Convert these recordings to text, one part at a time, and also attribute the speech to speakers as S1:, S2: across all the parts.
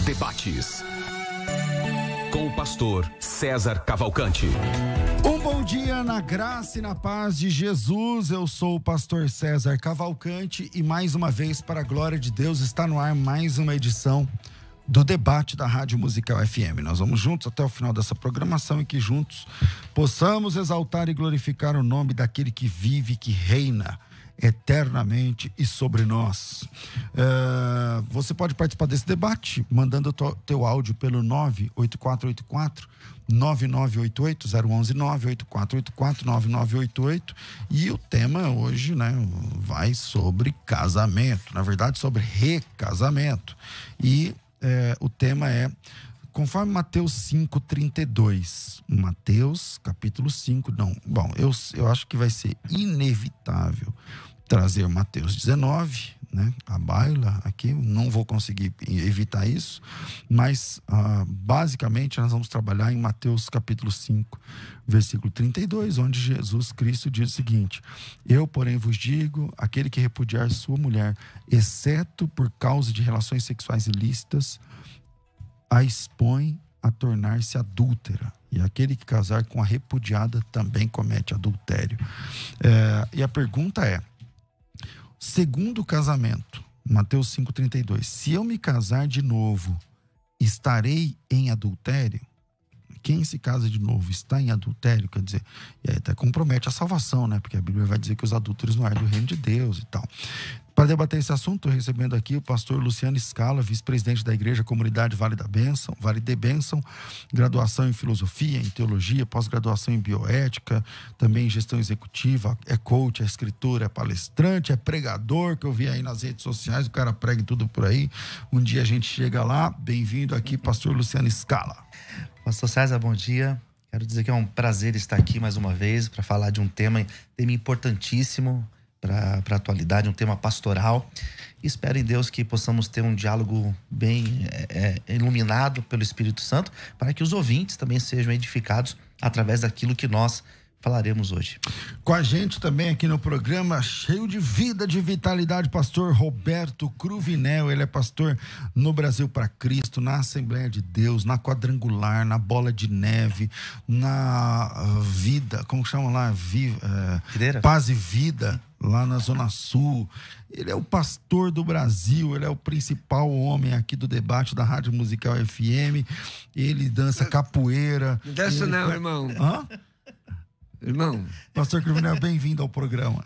S1: Debates com o pastor César Cavalcante.
S2: Um bom dia na graça e na paz de Jesus. Eu sou o pastor César Cavalcante e mais uma vez, para a glória de Deus, está no ar mais uma edição do debate da Rádio Musical FM. Nós vamos juntos até o final dessa programação e que juntos possamos exaltar e glorificar o nome daquele que vive, que reina eternamente e sobre nós. Você pode participar desse debate mandando teu áudio pelo 98484-9988, 011-98484-9988, e o tema hoje, vai sobre casamento, na verdade sobre recasamento, e o tema é conforme Mateus 5:32. Mateus capítulo 5, eu acho que vai ser inevitável trazer Mateus 19, a baila aqui, não vou conseguir evitar isso, mas basicamente nós vamos trabalhar em Mateus capítulo 5, versículo 32, onde Jesus Cristo diz o seguinte: eu, porém, vos digo, aquele que repudiar sua mulher, exceto por causa de relações sexuais ilícitas, a expõe a tornar-se adúltera, e aquele que casar com a repudiada também comete adultério. E a pergunta é: segundo o casamento, Mateus 5:32, se eu me casar de novo, estarei em adultério? Quem se casa de novo está em adultério, quer dizer, e aí até compromete a salvação, porque a Bíblia vai dizer que os adúlteros não herdam do reino de Deus e tal. Para debater esse assunto, estou recebendo aqui o pastor Luciano Scala, vice-presidente da Igreja Comunidade Vale de Bênção, graduação em filosofia, em teologia, pós-graduação em bioética, também em gestão executiva, é coach, é escritor, é palestrante, é pregador, que eu vi aí nas redes sociais, o cara prega tudo por aí. Um dia a gente chega lá. Bem-vindo aqui, pastor Luciano Scala.
S3: Pastor César, bom dia. Quero dizer que é um prazer estar aqui mais uma vez para falar de um tema importantíssimo para a atualidade, um tema pastoral. Espero em Deus que possamos ter um diálogo bem iluminado pelo Espírito Santo, para que os ouvintes também sejam edificados através daquilo que nós falaremos hoje.
S2: Com a gente também aqui no programa, cheio de vida, de vitalidade, pastor Roberto Cruvinel. Ele é pastor no Brasil para Cristo, na Assembleia de Deus, na Quadrangular, na Bola de Neve, na Vida, como chama lá? Paz e Vida, lá na Zona Sul. Ele é o pastor do Brasil, ele é o principal homem aqui do debate da Rádio Musical FM. Ele dança capoeira.
S4: Não dança não, irmão.
S2: Hã?
S4: Irmão.
S2: Pastor Cruvinel, bem-vindo ao programa.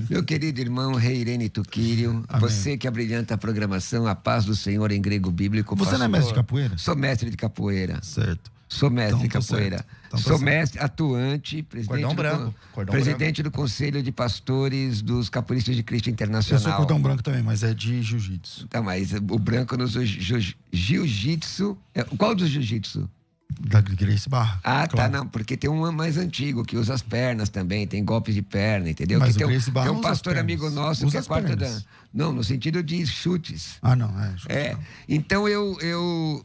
S4: Meu querido irmão Reirene Tuquírio, você que abrilhanta a programação, a paz do Senhor em grego bíblico.
S2: Você não é mestre de capoeira?
S4: Sou mestre de capoeira.
S2: Certo.
S4: Sou mestre de capoeira. Sou mestre atuante, presidente do Conselho de Pastores dos Capoeiristas de Cristo Internacional.
S2: Eu sou cordão branco também, mas é de jiu-jitsu.
S4: Tá, mas o branco no jiu-jitsu. Qual dos jiu-jitsu?
S2: Da Grace Barra.
S4: Ah,
S2: claro.
S4: Tá, não, porque tem um mais antigo que usa as pernas também, tem golpes de perna, entendeu?
S2: Mas
S4: que
S2: o Grace Barra
S4: tem um pastor amigo nosso que é quarta da... Não, no sentido de chutes.
S2: Ah, não,
S4: Então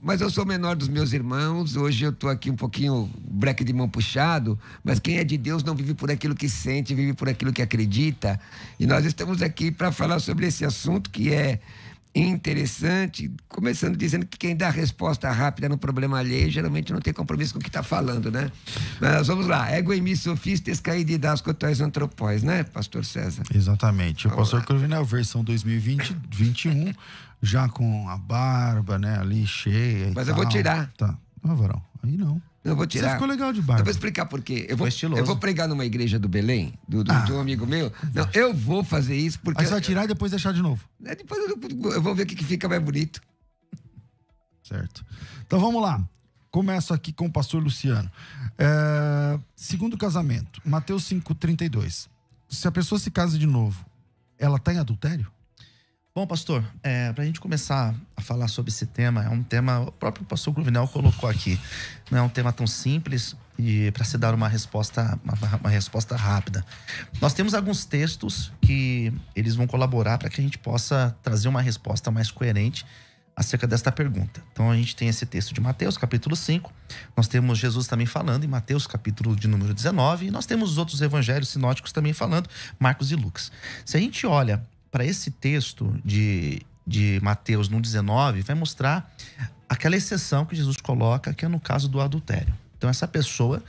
S4: mas eu sou o menor dos meus irmãos, hoje eu tô aqui um pouquinho breque de mão puxado, mas quem é de Deus não vive por aquilo que sente, vive por aquilo que acredita, e nós estamos aqui para falar sobre esse assunto que é interessante, começando dizendo que quem dá resposta rápida no problema alheio geralmente não tem compromisso com o que está falando, Mas vamos lá, ego em mi sofistes caí didasco tois antropóis, pastor César?
S2: Exatamente, o pastor Cruvinel, versão 2020-21, já com a barba, ali cheia.
S4: Mas eu vou tirar.
S2: Tá, não, varão, aí não.
S4: Eu vou tirar.
S2: Você ficou legal de barba.
S4: Eu vou explicar por quê. Eu
S3: estiloso.
S4: vou pregar numa igreja do Belém, de um amigo meu. Não, eu vou fazer isso porque...
S2: Aí você vai tirar e depois deixar de novo.
S4: Depois eu vou ver o que fica mais bonito.
S2: Certo. Então vamos lá. Começo aqui com o pastor Luciano. Segundo casamento, Mateus 5:32. Se a pessoa se casa de novo, ela está em adultério?
S3: Bom, pastor, para a gente começar a falar sobre esse tema, é um tema, o próprio pastor Cruvinel colocou aqui, não é um tema tão simples e para se dar uma resposta rápida. Nós temos alguns textos que eles vão colaborar para que a gente possa trazer uma resposta mais coerente acerca desta pergunta. Então a gente tem esse texto de Mateus, capítulo 5, nós temos Jesus também falando em Mateus, capítulo de número 19, e nós temos os outros evangelhos sinóticos também falando, Marcos e Lucas. Se a gente olha para esse texto de Mateus no 19, vai mostrar aquela exceção que Jesus coloca, que é no caso do adultério. Então, essa pessoa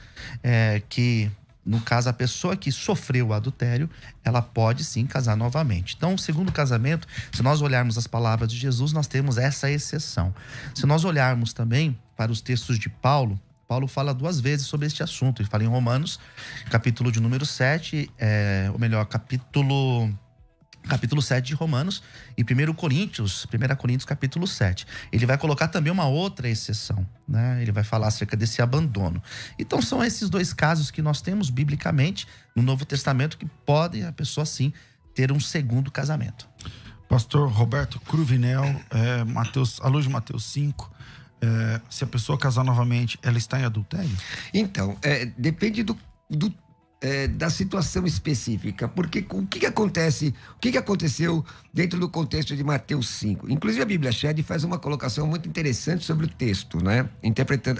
S3: no caso, a pessoa que sofreu o adultério, ela pode sim casar novamente. Então, o segundo casamento, se nós olharmos as palavras de Jesus, nós temos essa exceção. Se nós olharmos também para os textos de Paulo fala 2 vezes sobre este assunto. Ele fala em Romanos, capítulo de número 7, capítulo 7 de Romanos, e 1 Coríntios, capítulo 7. Ele vai colocar também uma outra exceção, né? Ele vai falar acerca desse abandono. Então são esses 2 casos que nós temos biblicamente no Novo Testamento que podem a pessoa sim ter um segundo casamento.
S2: Pastor Roberto Cruvinel, à luz de Mateus 5, se a pessoa casar novamente, ela está em adultério?
S4: Então, depende da situação específica, porque o que aconteceu dentro do contexto de Mateus 5? Inclusive a Bíblia Shed faz uma colocação muito interessante sobre o texto, né?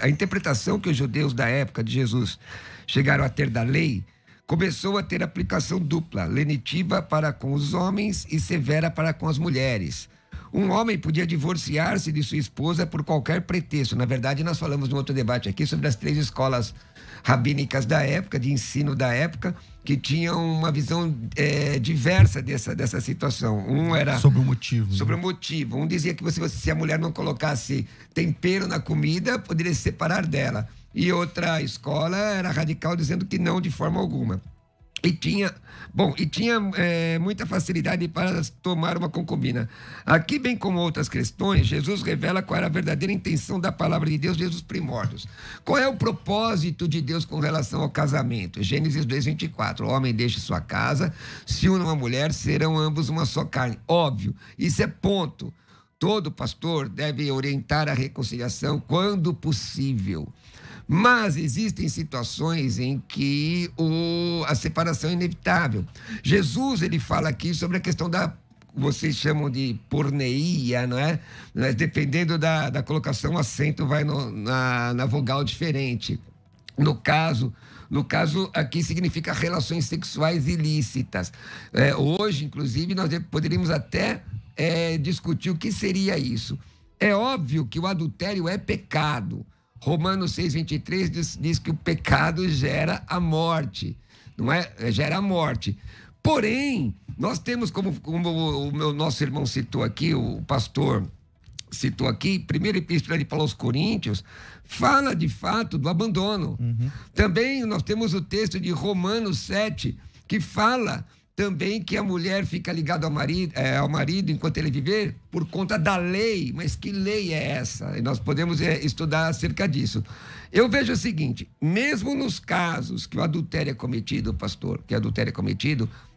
S4: A interpretação que os judeus da época de Jesus chegaram a ter da lei começou a ter aplicação dupla, lenitiva para com os homens e severa para com as mulheres. Um homem podia divorciar-se de sua esposa por qualquer pretexto. Na verdade, nós falamos num outro debate aqui sobre as 3 escolas rabínicas da época, de ensino da época, que tinham uma visão diversa dessa situação. Um era...
S2: Sobre o motivo.
S4: Sobre o motivo. Um dizia que se a mulher não colocasse tempero na comida, poderia se separar dela. E outra escola era radical, dizendo que não, de forma alguma. E tinha muita facilidade para tomar uma concubina. Aqui, bem como outras questões, Jesus revela qual era a verdadeira intenção da palavra de Deus desde os primórdios. Qual é o propósito de Deus com relação ao casamento? Gênesis 2:24. O homem deixa sua casa, se une a uma mulher, serão ambos uma só carne. Óbvio, isso é ponto. Todo pastor deve orientar a reconciliação quando possível. Mas existem situações em que a separação é inevitável. Jesus, ele fala aqui sobre a questão vocês chamam de porneia, não é? Mas dependendo da colocação, o acento vai na vogal diferente. No caso, aqui significa relações sexuais ilícitas. Hoje, inclusive, nós poderíamos até discutir o que seria isso. É óbvio que o adultério é pecado. Romanos 6:23 diz que o pecado gera a morte, não é? Gera a morte. Porém, nós temos, como o nosso irmão citou aqui, o pastor citou aqui, primeira epístola de Paulo aos Coríntios, fala de fato do abandono. Também nós temos o texto de Romanos 7, que fala também que a mulher fica ligada ao marido enquanto ele viver por conta da lei. Mas que lei é essa? E nós podemos estudar acerca disso. Eu vejo o seguinte, mesmo nos casos que o adultério é cometido, pastor,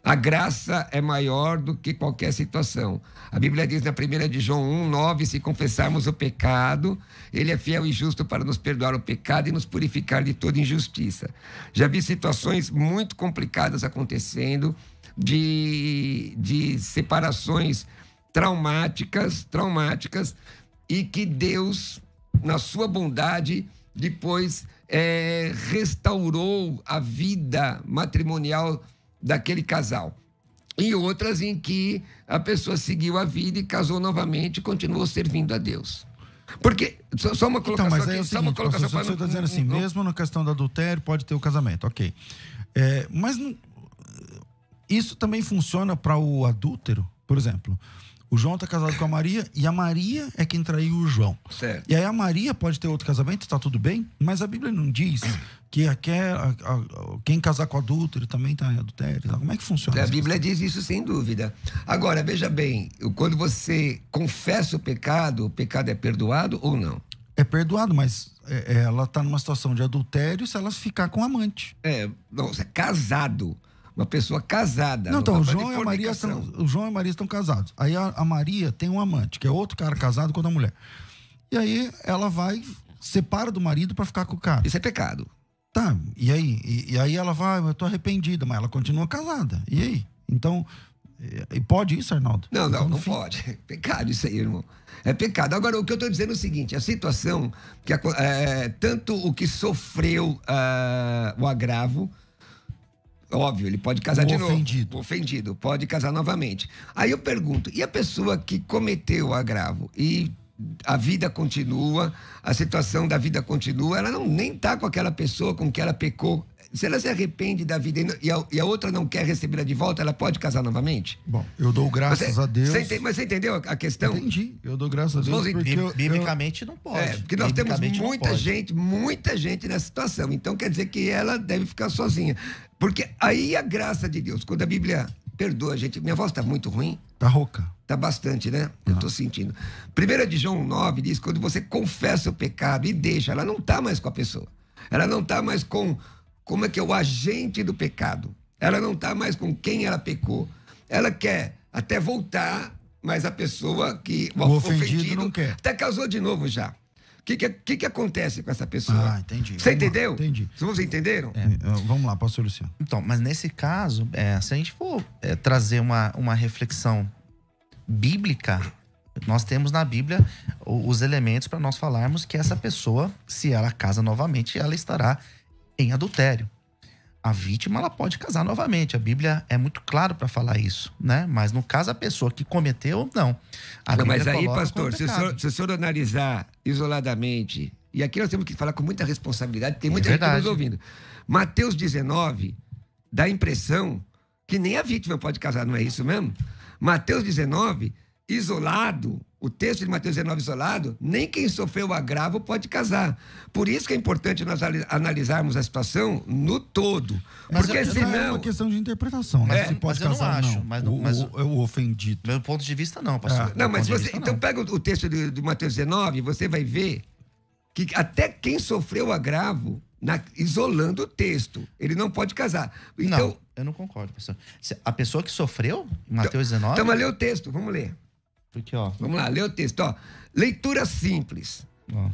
S4: a graça é maior do que qualquer situação. A Bíblia diz na 1 de João 1:9, se confessarmos o pecado, ele é fiel e justo para nos perdoar o pecado e nos purificar de toda injustiça. Já vi situações muito complicadas acontecendo, de separações traumáticas, e que Deus, na sua bondade, depois restaurou a vida matrimonial daquele casal. E outras em que a pessoa seguiu a vida e casou novamente e continuou servindo a Deus. Porque, só uma colocação
S2: então, mas aqui, só uma colocação... Você está dizendo assim, mesmo na questão do adultério, pode ter o casamento, ok. Mas isso também funciona para o adúltero? Por exemplo, o João está casado com a Maria e a Maria é quem traiu o João.
S4: Certo.
S2: E aí a Maria pode ter outro casamento, está tudo bem, mas a Bíblia não diz que quem casar com o adúltero também está em adultério. Como é que funciona?
S4: A Bíblia diz isso sem dúvida. Agora, veja bem, quando você confessa o pecado é perdoado ou não?
S2: É perdoado, mas ela está numa situação de adultério se ela ficar com um amante.
S4: Não, você é casado. Uma pessoa casada.
S2: Não, então, o João e a Maria estão casados. Aí a Maria tem um amante, que é outro cara casado com a mulher. E aí ela separa do marido para ficar com o cara.
S4: Isso é pecado.
S2: Tá, e aí? E aí ela vai, eu tô arrependida, mas ela continua casada. E aí? Então, pode isso, Arnaldo?
S4: Não pode. É pecado isso aí, irmão. É pecado. Agora, o que eu tô dizendo é o seguinte, a situação, tanto o que sofreu o agravo, óbvio, ele pode casar de novo. O ofendido, pode casar novamente. Aí eu pergunto, e a pessoa que cometeu o agravo e a vida continua, a situação da vida continua, ela nem está com aquela pessoa com que ela pecou. Se ela se arrepende da vida e a outra não quer recebê-la de volta, ela pode casar novamente?
S2: Bom, eu dou graças a Deus.
S4: Mas você entendeu a questão?
S2: Entendi. Eu dou graças a Deus porque
S3: biblicamente não pode.
S4: Porque nós temos muita gente nessa situação. Então quer dizer que ela deve ficar sozinha. Porque aí a graça de Deus, quando a Bíblia perdoa a gente... Minha voz está muito ruim?
S2: Tá rouca.
S4: Tá bastante, né? Eu tô sentindo. 1 de João 9 diz, quando você confessa o pecado e deixa, ela não tá mais com a pessoa. Ela não tá mais com... Como é que é o agente do pecado? Ela não está mais com quem ela pecou. Ela quer até voltar, mas a pessoa que...
S2: O ofendido não quer.
S4: Até casou de novo já. O que acontece com essa pessoa?
S2: Ah, entendi.
S4: Você entendeu?
S2: Entendi.
S4: Vocês entenderam?
S2: Vamos lá, pastor Luciano.
S3: Então, mas nesse caso, se a gente for trazer uma reflexão bíblica, nós temos na Bíblia os elementos para nós falarmos que essa pessoa, se ela casa novamente, ela estará em adultério. A vítima, ela pode casar novamente. A Bíblia é muito claro para falar isso, né? Mas no caso, a pessoa que cometeu, não.
S4: Mas aí, pastor, se o senhor analisar isoladamente, e aqui nós temos que falar com muita responsabilidade, tem muita gente nos ouvindo. Mateus 19 dá a impressão que nem a vítima pode casar, não é isso mesmo? Mateus 19, isolado, o texto de Mateus 19 isolado, nem quem sofreu o agravo pode casar. Por isso que é importante nós analisarmos a situação no todo. Porque senão...
S2: É uma questão de interpretação, né? Se pode casar,
S3: não. Mas
S2: o ofendido.
S3: Meu ponto de vista, não, pastor.
S4: Não, mas você... Então pega o texto de Mateus 19, você vai ver que até quem sofreu o agravo, isolando o texto, ele não pode casar. Então,
S3: não, eu não concordo, pastor. A pessoa que sofreu, em Mateus 19...
S4: Então, lê o texto, vamos ler.
S3: Porque, ó...
S4: Vamos lá, lê o texto, ó. Leitura simples.
S3: Ó.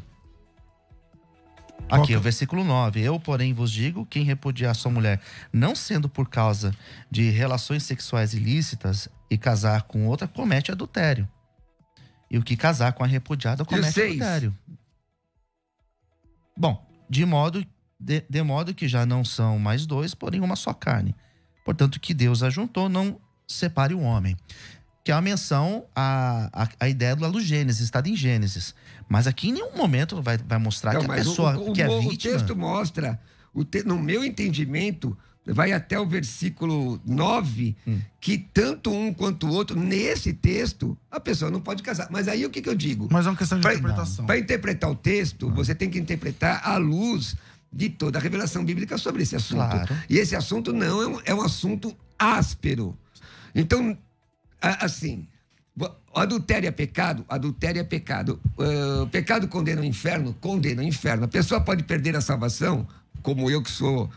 S3: Aqui, o versículo 9. Eu, porém, vos digo, quem repudiar sua mulher, não sendo por causa de relações sexuais ilícitas e casar com outra, comete adultério. E o que casar com a repudiada comete adultério. Bom, de modo que já não são mais dois, porém uma só carne. Portanto, que Deus ajuntou, não separe o homem. Que é uma menção à ideia do Gênesis, está em Gênesis. Mas aqui em nenhum momento vai mostrar que a pessoa que é vítima...
S4: O texto mostra, no meu entendimento, vai até o versículo 9, que tanto um quanto o outro, nesse texto, a pessoa não pode casar. Mas aí o que eu digo?
S2: Mas é uma questão de interpretação.
S4: Para interpretar o texto, você tem que interpretar à luz de toda a revelação bíblica sobre esse assunto.
S3: Claro.
S4: E esse assunto não é um assunto áspero. Então... Assim, adultério é pecado? Adultério é pecado. O pecado condena o inferno? Condena o inferno. A pessoa pode perder a salvação, como eu que sou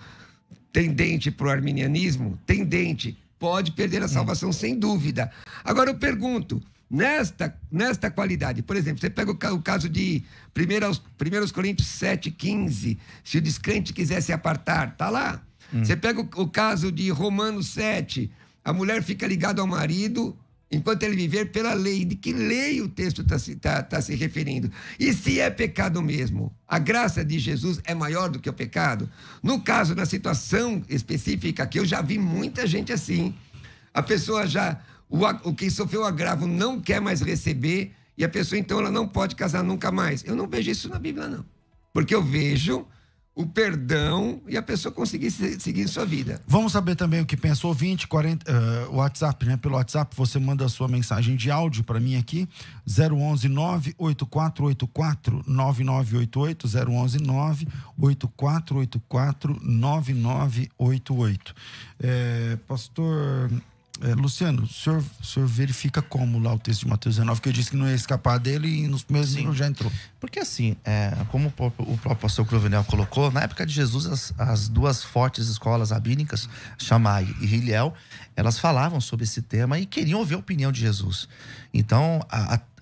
S4: tendente para o arminianismo, pode perder a salvação sem dúvida. Agora eu pergunto, nesta qualidade, por exemplo, você pega o caso de 1 Coríntios 7,15, se o descrente quiser se apartar, tá lá. Você pega o caso de Romanos 7, a mulher fica ligada ao marido enquanto ele viver pela lei. De que lei o texto está se referindo? E se é pecado mesmo? A graça de Jesus é maior do que o pecado? No caso, na situação específica aqui, eu já vi muita gente assim. A pessoa quem sofreu o agravo não quer mais receber e a pessoa, então, ela não pode casar nunca mais. Eu não vejo isso na Bíblia, não. Porque eu vejo o perdão e a pessoa conseguir seguir sua vida.
S2: Vamos saber também o que pensa o ouvinte, WhatsApp, né? Pelo WhatsApp você manda a sua mensagem de áudio para mim aqui, 011 98484 9988, 011 98484 9988. Pastor Luciano, o senhor verifica como lá o texto de Mateus 19, que eu disse que não ia escapar dele e nos primeiros livros já entrou.
S3: Porque assim, como o próprio pastor Cruvinel colocou, na época de Jesus, as duas fortes escolas rabínicas, Shammai e Hillel, elas falavam sobre esse tema e queriam ouvir a opinião de Jesus. Então,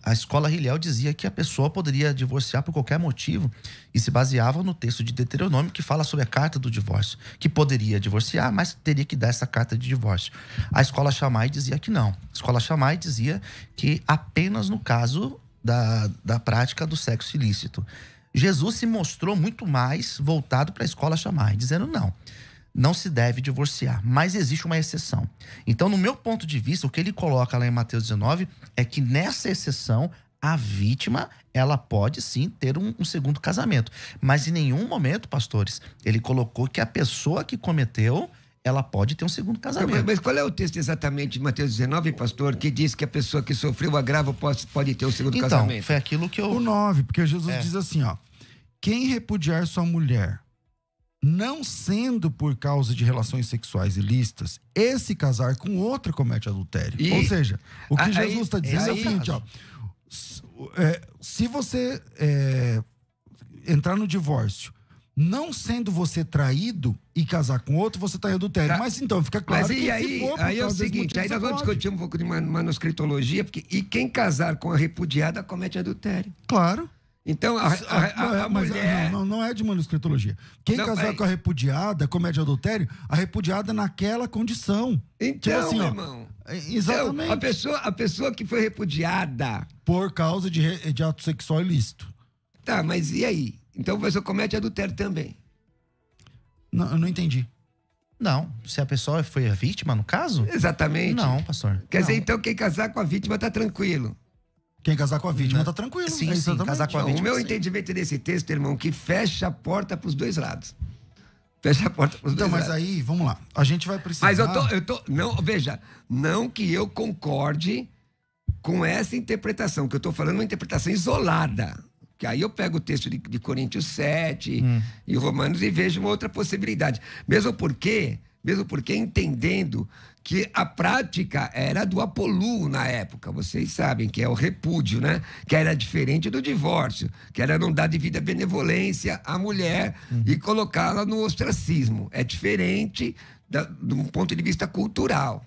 S3: a escola Hillel dizia que a pessoa poderia divorciar por qualquer motivo e se baseava no texto de Deuteronômio que fala sobre a carta do divórcio, que poderia divorciar, mas teria que dar essa carta de divórcio. A escola Shammai dizia que não. A escola Shammai dizia que apenas no caso da prática do sexo ilícito. Jesus se mostrou muito mais voltado para a escola Shammai, dizendo não se deve divorciar, mas existe uma exceção. Então, no meu ponto de vista, o que ele coloca lá em Mateus 19 é que nessa exceção a vítima, ela pode sim ter um segundo casamento. Mas em nenhum momento, pastores, ele colocou que a pessoa que cometeu, ela pode ter um segundo casamento.
S4: Mas qual é o texto exatamente de Mateus 19, pastor, que diz que a pessoa que sofreu o agravo pode ter um segundo casamento?
S3: Então, foi aquilo que eu...
S2: O 9, porque Jesus diz assim, ó. Quem repudiar sua mulher, não sendo por causa de relações sexuais ilícitas, esse casar com outra comete adultério. Ou seja, o que Jesus está dizendo é o seguinte, ó. Se você entrar no divórcio, não sendo você traído e casar com outro, você está em adultério. Mas então, fica claro que
S4: aí é o seguinte, aí nós vamos discutir um pouco de manuscritologia, porque quem casar com a repudiada comete adultério.
S2: Claro.
S4: Então, a mulher...
S2: Não é de manuscritologia. Quem casar com a repudiada comete adultério, a repudiada naquela condição.
S4: Então,
S2: tipo assim,
S4: meu
S2: ó,
S4: irmão...
S2: Exatamente.
S4: Então, a pessoa que foi repudiada...
S2: Por causa de ato sexual ilícito.
S4: Tá, mas e aí? Então, a pessoa comete adultério também.
S2: Não, eu não entendi.
S3: Não, se a pessoa foi a vítima, no caso?
S4: Exatamente.
S3: Não, pastor.
S4: Quer dizer, então, quem casar com a vítima tá tranquilo.
S2: Quem casar com a vítima tá tranquilo.
S3: Sim, casar com a vítima.
S4: O meu entendimento desse texto, irmão, que fecha a porta pros dois lados. Fecha a porta pros dois lados.
S2: Então, mas aí, vamos lá. A gente vai precisar...
S4: Mas não, veja, não que eu concorde com essa interpretação, que eu tô falando uma interpretação isolada. Que aí eu pego o texto de Coríntios 7 e Romanos e vejo uma outra possibilidade. Mesmo porque entendendo que a prática era do apolú na época, vocês sabem, que é o repúdio, né? Que era diferente do divórcio, que era não dar devida benevolência à mulher e colocá-la no ostracismo. É diferente de um ponto de vista cultural.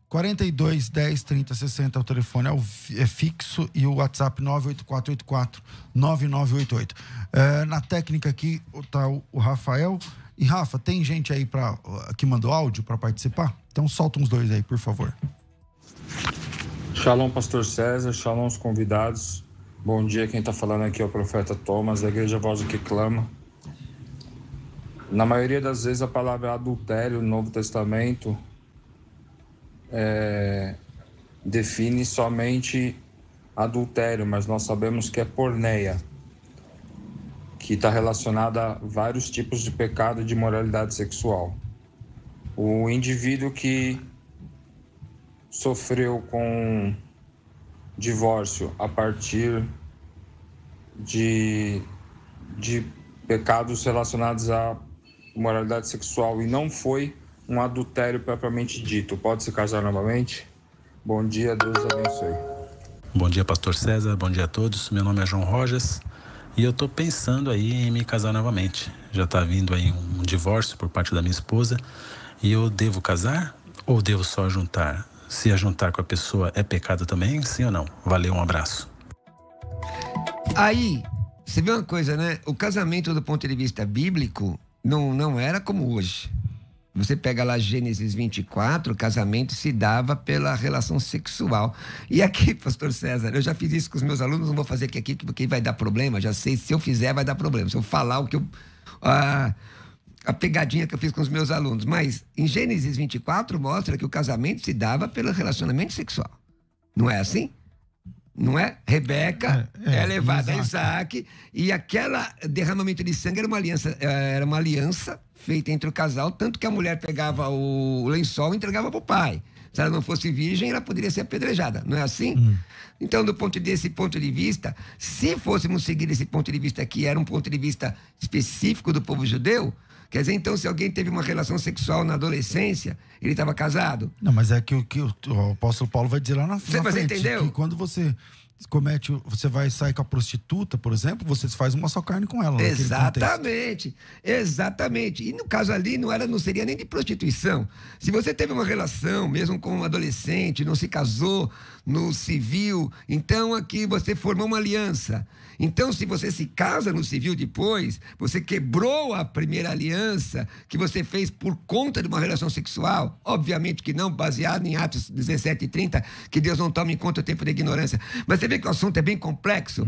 S2: 42 10 30 60 é o telefone, é fixo, e o WhatsApp 98484 9988. Na técnica aqui tá o Rafael. E Rafa, tem gente aí que mandou áudio para participar? Então solta uns dois aí, por favor.
S5: Shalom, pastor César, shalom os convidados. Bom dia, quem está falando aqui é o profeta Thomas, da Igreja Voz do que Clama. Na maioria das vezes a palavra adultério no Novo Testamento define somente adultério, mas nós sabemos que é porneia, que está relacionada a vários tipos de pecado e de imoralidade sexual. O indivíduo que sofreu com divórcio a partir de pecados relacionados à imoralidade sexual e não foi um adultério propriamente dito, pode se casar novamente? Bom dia, Deus abençoe.
S6: Bom dia, pastor César, bom dia a todos. Meu nome é João Rojas. E eu tô pensando aí em me casar novamente. Já tá vindo aí um divórcio por parte da minha esposa. E eu devo casar ou devo só juntar? Se juntar com a pessoa é pecado também, sim ou não? Valeu, um abraço.
S4: Aí, você vê uma coisa, né? O casamento do ponto de vista bíblico não era como hoje. Você pega lá Gênesis 24, o casamento se dava pela relação sexual. E aqui, pastor César, eu já fiz isso com os meus alunos, não vou fazer aqui porque vai dar problema, já sei, se eu fizer vai dar problema. Se eu falar o que a pegadinha que eu fiz com os meus alunos. Mas em Gênesis 24 mostra que o casamento se dava pelo relacionamento sexual. Não é assim? Não é? Rebeca é levada a Isaac, e aquele derramamento de sangue era uma aliança feita entre o casal, tanto que a mulher pegava o lençol e entregava para o pai. Se ela não fosse virgem, ela poderia ser apedrejada. Não é assim? Então, desse ponto de vista, se fôssemos seguir esse ponto de vista aqui, era um ponto de vista específico do povo judeu, quer dizer, então, se alguém teve uma relação sexual na adolescência, ele estava casado?
S2: Não, mas é que o apóstolo Paulo vai dizer lá na frente.
S4: Você entendeu?
S2: Que quando você vai sair com a prostituta, por exemplo, você faz uma só carne com ela.
S4: Exatamente. E no caso ali não seria nem de prostituição. Se você teve uma relação, mesmo com um adolescente, não se casou no civil, então aqui você formou uma aliança. Então, se você se casa no civil depois, você quebrou a primeira aliança que você fez por conta de uma relação sexual. Obviamente que não, baseado em Atos 17 e 30, que Deus não toma em conta o tempo da ignorância. Mas você vê que o assunto é bem complexo,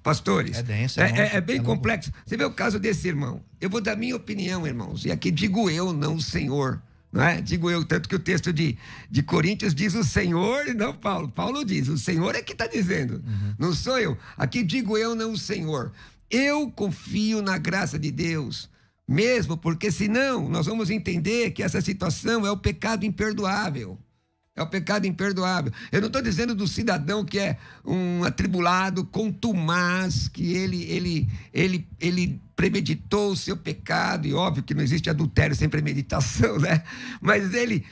S4: pastores.
S3: É denso,
S4: é bem complexo. Você vê o caso desse irmão. Eu vou dar minha opinião, irmãos. E aqui digo eu, não o Senhor. Não é? Digo eu, tanto que o texto de Coríntios diz o Senhor e não Paulo. Paulo diz, o Senhor é que está dizendo, não sou eu. Aqui digo eu, não o Senhor. Eu confio na graça de Deus, mesmo porque senão nós vamos entender que essa situação é o pecado imperdoável. É o pecado imperdoável. Eu não estou dizendo do cidadão que é um atribulado, contumaz, que ele premeditou o seu pecado, e óbvio que não existe adultério sem premeditação, né? Mas ele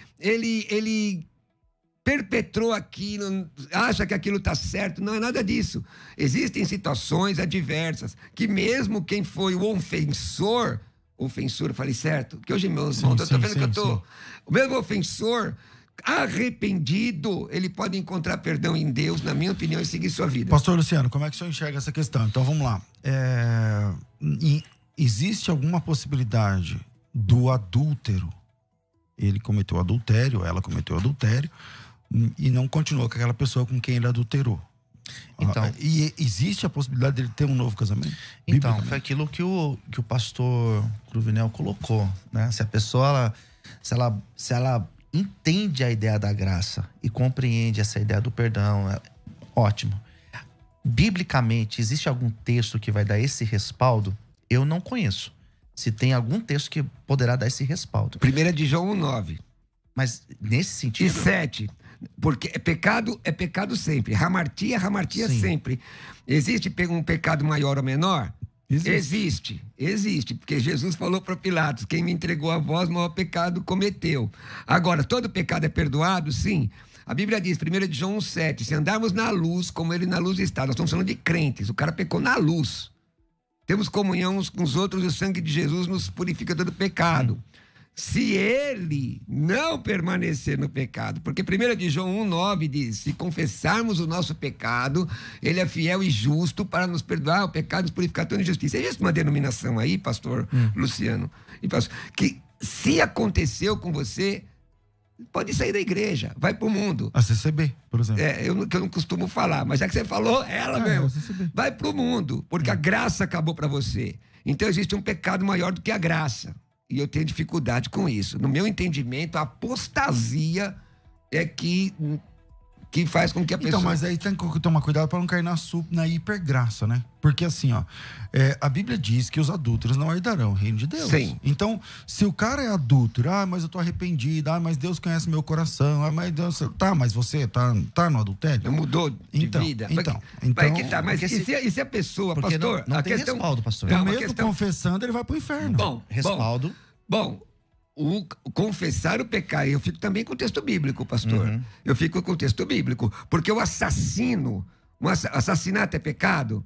S4: perpetrou aquilo, acha que aquilo está certo. Não é nada disso. Existem situações adversas que mesmo quem foi o ofensor, eu falei certo? Porque hoje, meus irmãos, eu estou vendo que eu estou... O mesmo ofensor... arrependido, ele pode encontrar perdão em Deus, na minha opinião, e seguir sua vida.
S2: Pastor Luciano, como é que o senhor enxerga essa questão? Então vamos lá. Existe alguma possibilidade do adúltero, ele cometeu adultério, ela cometeu adultério, e não continuou com aquela pessoa com quem ele adulterou? Então, e existe a possibilidade dele ter um novo casamento?
S3: Então, foi aquilo que o pastor Cruvinel colocou, né? Se a pessoa, se ela entende a ideia da graça e compreende essa ideia do perdão, ótimo. Biblicamente, existe algum texto que vai dar esse respaldo? Eu não conheço. Se tem algum texto que poderá dar esse respaldo.
S4: 1 de João 1,9.
S3: Mas nesse sentido...
S4: E 7. Porque é pecado sempre. Hamartia sempre. Existe um pecado maior ou menor? Existe, porque Jesus falou para Pilatos, quem me entregou a vós, maior pecado cometeu. Agora, todo pecado é perdoado? Sim. A Bíblia diz, 1 de João 1,7, se andarmos na luz, como ele na luz está. Nós estamos falando de crentes, o cara pecou na luz. Temos comunhão uns com os outros e o sangue de Jesus nos purifica todo pecado. Se ele não permanecer no pecado, porque 1 de João 1,9 diz, se confessarmos o nosso pecado, ele é fiel e justo para nos perdoar o pecado e nos purificar toda injustiça. Existe uma denominação aí, pastor Luciano, e pastor, que se aconteceu com você, pode sair da igreja, vai pro mundo.
S2: A CCB, por exemplo.
S4: Que eu não costumo falar, mas já que você falou, ela mesmo. Vai pro mundo, porque a graça acabou para você. Então existe um pecado maior do que a graça. E eu tenho dificuldade com isso. No meu entendimento, a apostasia é que faz com que a pessoa...
S2: Então, mas aí tem que tomar cuidado para não cair na hipergraça, né? Porque assim, ó, a Bíblia diz que os adúlteros não herdarão o reino de Deus.
S4: Sim.
S2: Então, se o cara é adúltero, mas eu tô arrependido, mas Deus conhece meu coração, mas Deus... Tá, mas você tá no adultério?
S4: Mudou de vida. Vai que tá, mas e se a pessoa, pastor...
S3: Não tem respaldo, pastor.
S2: Então, mesmo confessando, ele vai pro inferno.
S3: Bom, respaldo...
S4: O confessar o pecado, eu fico também com o texto bíblico, pastor. Eu fico com o texto bíblico, porque o assassinato é pecado?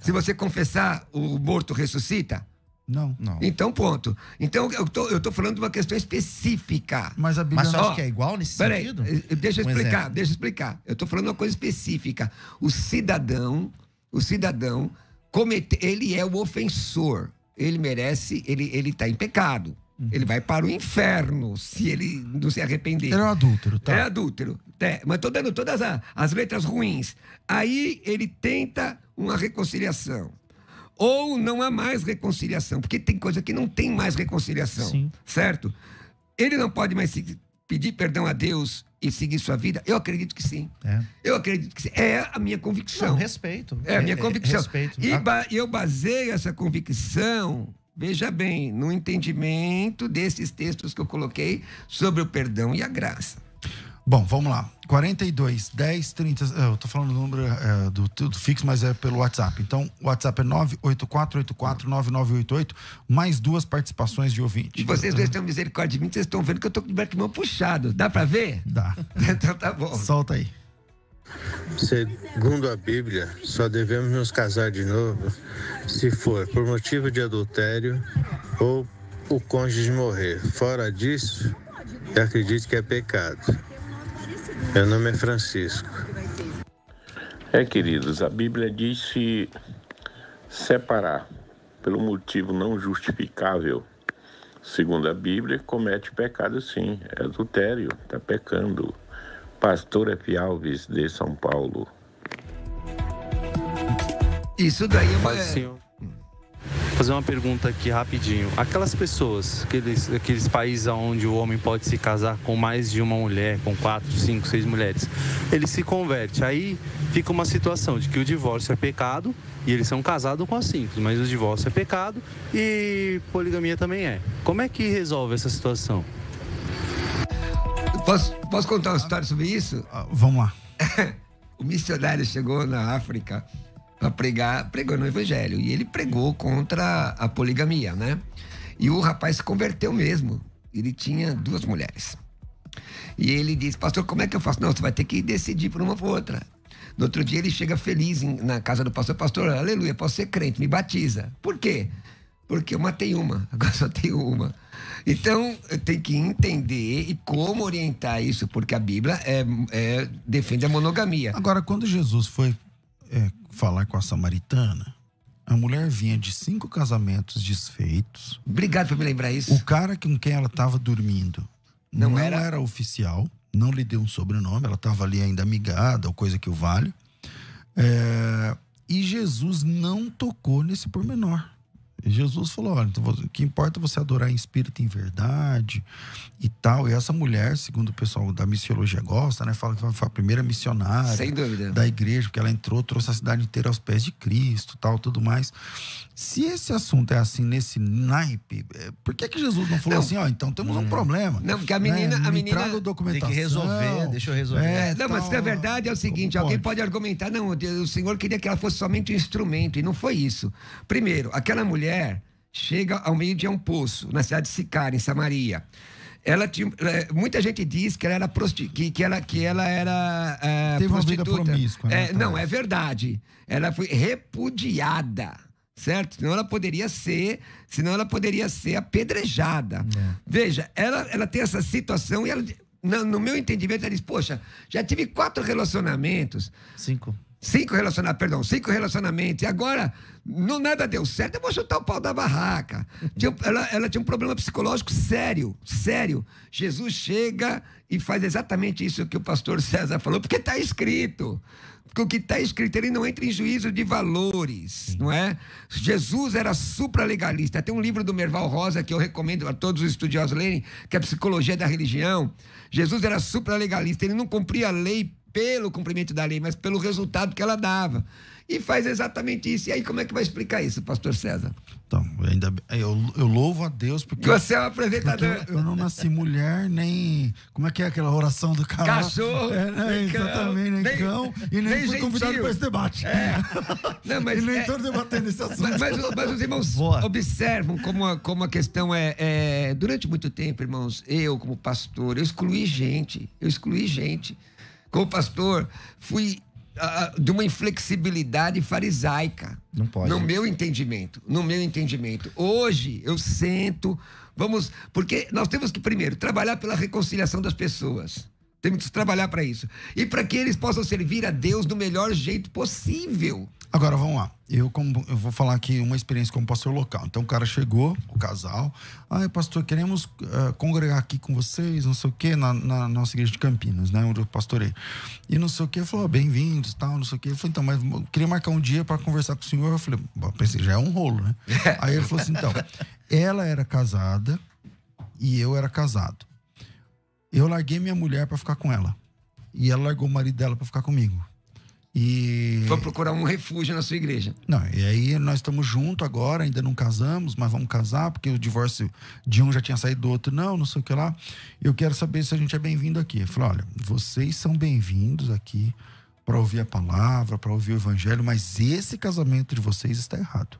S4: Se você confessar, o morto ressuscita?
S2: Não.
S4: Então, ponto. Então, eu tô falando de uma questão específica.
S2: Mas a Bíblia...
S3: Mas você acha que é igual nesse sentido?
S4: Deixa eu explicar. Eu tô falando uma coisa específica. O cidadão, ele é o ofensor. Ele merece, ele tá em pecado. Ele vai para o inferno se ele não se arrepender.
S2: Ele é adúltero, tá?
S4: É adúltero. Mas tô dando todas as letras ruins. Aí ele tenta uma reconciliação. Ou não há mais reconciliação, porque tem coisa que não tem mais reconciliação.
S2: Sim.
S4: Certo? Ele não pode mais pedir perdão a Deus e seguir sua vida? Eu acredito que sim. Eu acredito que sim. É a minha convicção.
S3: Não, respeito.
S4: É a minha convicção.
S3: Respeito.
S4: E eu baseio essa convicção, veja bem, no entendimento desses textos que eu coloquei sobre o perdão e a graça.
S2: Bom, vamos lá. 42 10 30. Eu tô falando o número do fixo, mas é pelo WhatsApp. Então, o WhatsApp é 984849988, mais 2 participações de ouvinte.
S4: E vocês dois têm misericórdia de mim, vocês estão vendo que eu tô com o backmão puxado. Dá pra ver?
S2: Dá.
S4: Então tá bom.
S2: Solta aí.
S7: Segundo a Bíblia, só devemos nos casar de novo se for por motivo de adultério ou o cônjuge morrer. Fora disso, eu acredito que é pecado. Meu nome é Francisco.
S8: Queridos, a Bíblia diz se separar pelo motivo não justificável, segundo a Bíblia, comete pecado sim, é adultério, está pecando. Pastor F. Alves, de São Paulo.
S4: Isso daí
S9: fazer uma pergunta aqui rapidinho. Aquelas pessoas, aqueles países onde o homem pode se casar com mais de uma mulher, com 4, 5, 6 mulheres, ele se converte. Aí fica uma situação de que o divórcio é pecado e eles são casados com as 5, mas o divórcio é pecado e poligamia também é. Como é que resolve essa situação?
S4: Posso contar uma história sobre isso?
S2: Vamos lá.
S4: O missionário chegou na África para pregou no evangelho, e ele pregou contra a poligamia, né? E o rapaz se converteu mesmo. Ele tinha 2 mulheres. E ele disse: pastor, como é que eu faço? Não, você vai ter que decidir por uma ou por outra. No outro dia ele chega feliz na casa do pastor: pastor, aleluia, posso ser crente, me batiza. Por quê? Porque eu matei uma, agora só tenho uma. Então, tem que entender e como orientar isso, porque a Bíblia defende a monogamia.
S2: Agora, quando Jesus foi falar com a samaritana, a mulher vinha de 5 casamentos desfeitos.
S4: Obrigado por me lembrar isso.
S2: O cara com quem ela estava dormindo não era oficial, não lhe deu um sobrenome, ela estava ali ainda amigada, ou coisa que o vale. E Jesus não tocou nesse pormenor. Jesus falou: olha, o que importa é você adorar em espírito e em verdade e tal. E essa mulher, segundo o pessoal da missiologia gosta, né? Fala que foi a primeira missionária,
S4: sem dúvida,
S2: da igreja, porque ela trouxe a cidade inteira aos pés de Cristo, tal, tudo mais. Se esse assunto é assim, nesse naipe, por que Jesus não falou assim: ó, então temos um problema?
S4: Não, porque a menina
S2: traga documentação,
S3: tem que resolver, deixa eu resolver.
S4: Não, mas a verdade é o seguinte: alguém pode argumentar: não, o Senhor queria que ela fosse somente um instrumento, e não foi isso. Primeiro, aquela mulher chega ao meio de um poço, na cidade de Sicar, em Samaria. Ela tinha, muita gente diz que ela era que ela era
S2: teve
S4: prostituta.
S2: Uma vida promíscua, né?
S4: Não, é verdade. Ela foi repudiada, certo? Senão ela poderia ser apedrejada. Veja, ela tem essa situação e ela, no meu entendimento, ela diz: poxa, já tive 4 relacionamentos.
S3: 5
S4: relacionamentos, e agora nada deu certo, eu vou chutar o pau da barraca. Ela tinha um problema psicológico sério. Jesus chega e faz exatamente isso que o pastor César falou, porque está escrito. Porque o que está escrito, ele não entra em juízo de valores, não é? Jesus era supralegalista. Tem um livro do Merval Rosa que eu recomendo a todos os estudiosos lerem, que é a Psicologia da Religião. Jesus era supralegalista, ele não cumpria a lei pelo cumprimento da lei, mas pelo resultado que ela dava. E faz exatamente isso. E aí, como é que vai explicar isso, pastor César?
S2: Então, eu louvo a Deus porque...
S4: Você é um aproveitador.
S2: Eu não nasci mulher, nem... Como é que é aquela oração do cara?
S4: Cachorro, nem
S2: exatamente, nem cão. E nem fui convidado para esse debate.
S4: Não, mas
S2: e nem estou debatendo esse assunto.
S4: Mas os irmãos observam como a questão durante muito tempo, irmãos, eu como pastor, eu excluí gente. Como pastor, fui de uma inflexibilidade farisaica.
S3: Não pode.
S4: No meu entendimento. Hoje, eu sento... Porque nós temos que, primeiro, trabalhar pela reconciliação das pessoas. Temos que trabalhar para isso. E para que eles possam servir a Deus do melhor jeito possível.
S2: Agora, vamos lá. Eu vou falar aqui uma experiência como pastor local. Então, o cara chegou, o casal. Pastor, queremos congregar aqui com vocês, não sei o quê, na nossa igreja de Campinas, né? Onde eu pastorei. E não sei o quê. Ele falou: bem-vindos, tal, não sei o quê. Eu falei: então, mas eu queria marcar um dia para conversar com o senhor. Eu falei: pensei, já é um rolo, né? Aí ele falou assim: então, ela era casada e eu era casado. Eu larguei minha mulher para ficar com ela. E ela largou o marido dela para ficar comigo. E...
S4: Foi procurar um refúgio na sua igreja.
S2: Não, e aí nós estamos juntos agora, ainda não casamos, mas vamos casar, porque o divórcio de um já tinha saído do outro, não sei o que lá. Eu quero saber se a gente é bem-vindo aqui. Eu falei: olha, vocês são bem-vindos aqui para ouvir a palavra, para ouvir o evangelho, mas esse casamento de vocês está errado.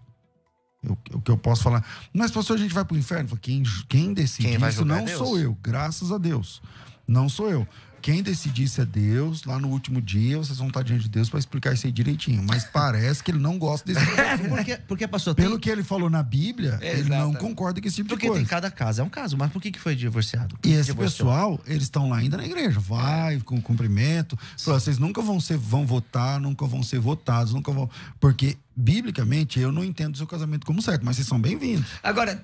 S2: O que eu posso falar: mas pastor, a gente vai pro inferno? Quem decide isso não sou eu, graças a Deus. Não sou eu. Quem decidisse é Deus. Lá no último dia, vocês vão estar diante de Deus para explicar isso aí direitinho. Mas parece que ele não gosta desse
S3: porque pastor,
S2: pelo que ele falou na Bíblia, ele não concorda com esse tipo de coisa.
S3: Porque tem cada caso, é um caso. Mas por que foi divorciado?
S2: E esse pessoal, eles estão lá ainda na igreja. Vai, com cumprimento. Fala: vocês nunca vão votar, nunca vão ser votados, nunca vão... Porque, biblicamente, eu não entendo o seu casamento como certo, mas vocês são bem-vindos.
S4: Agora,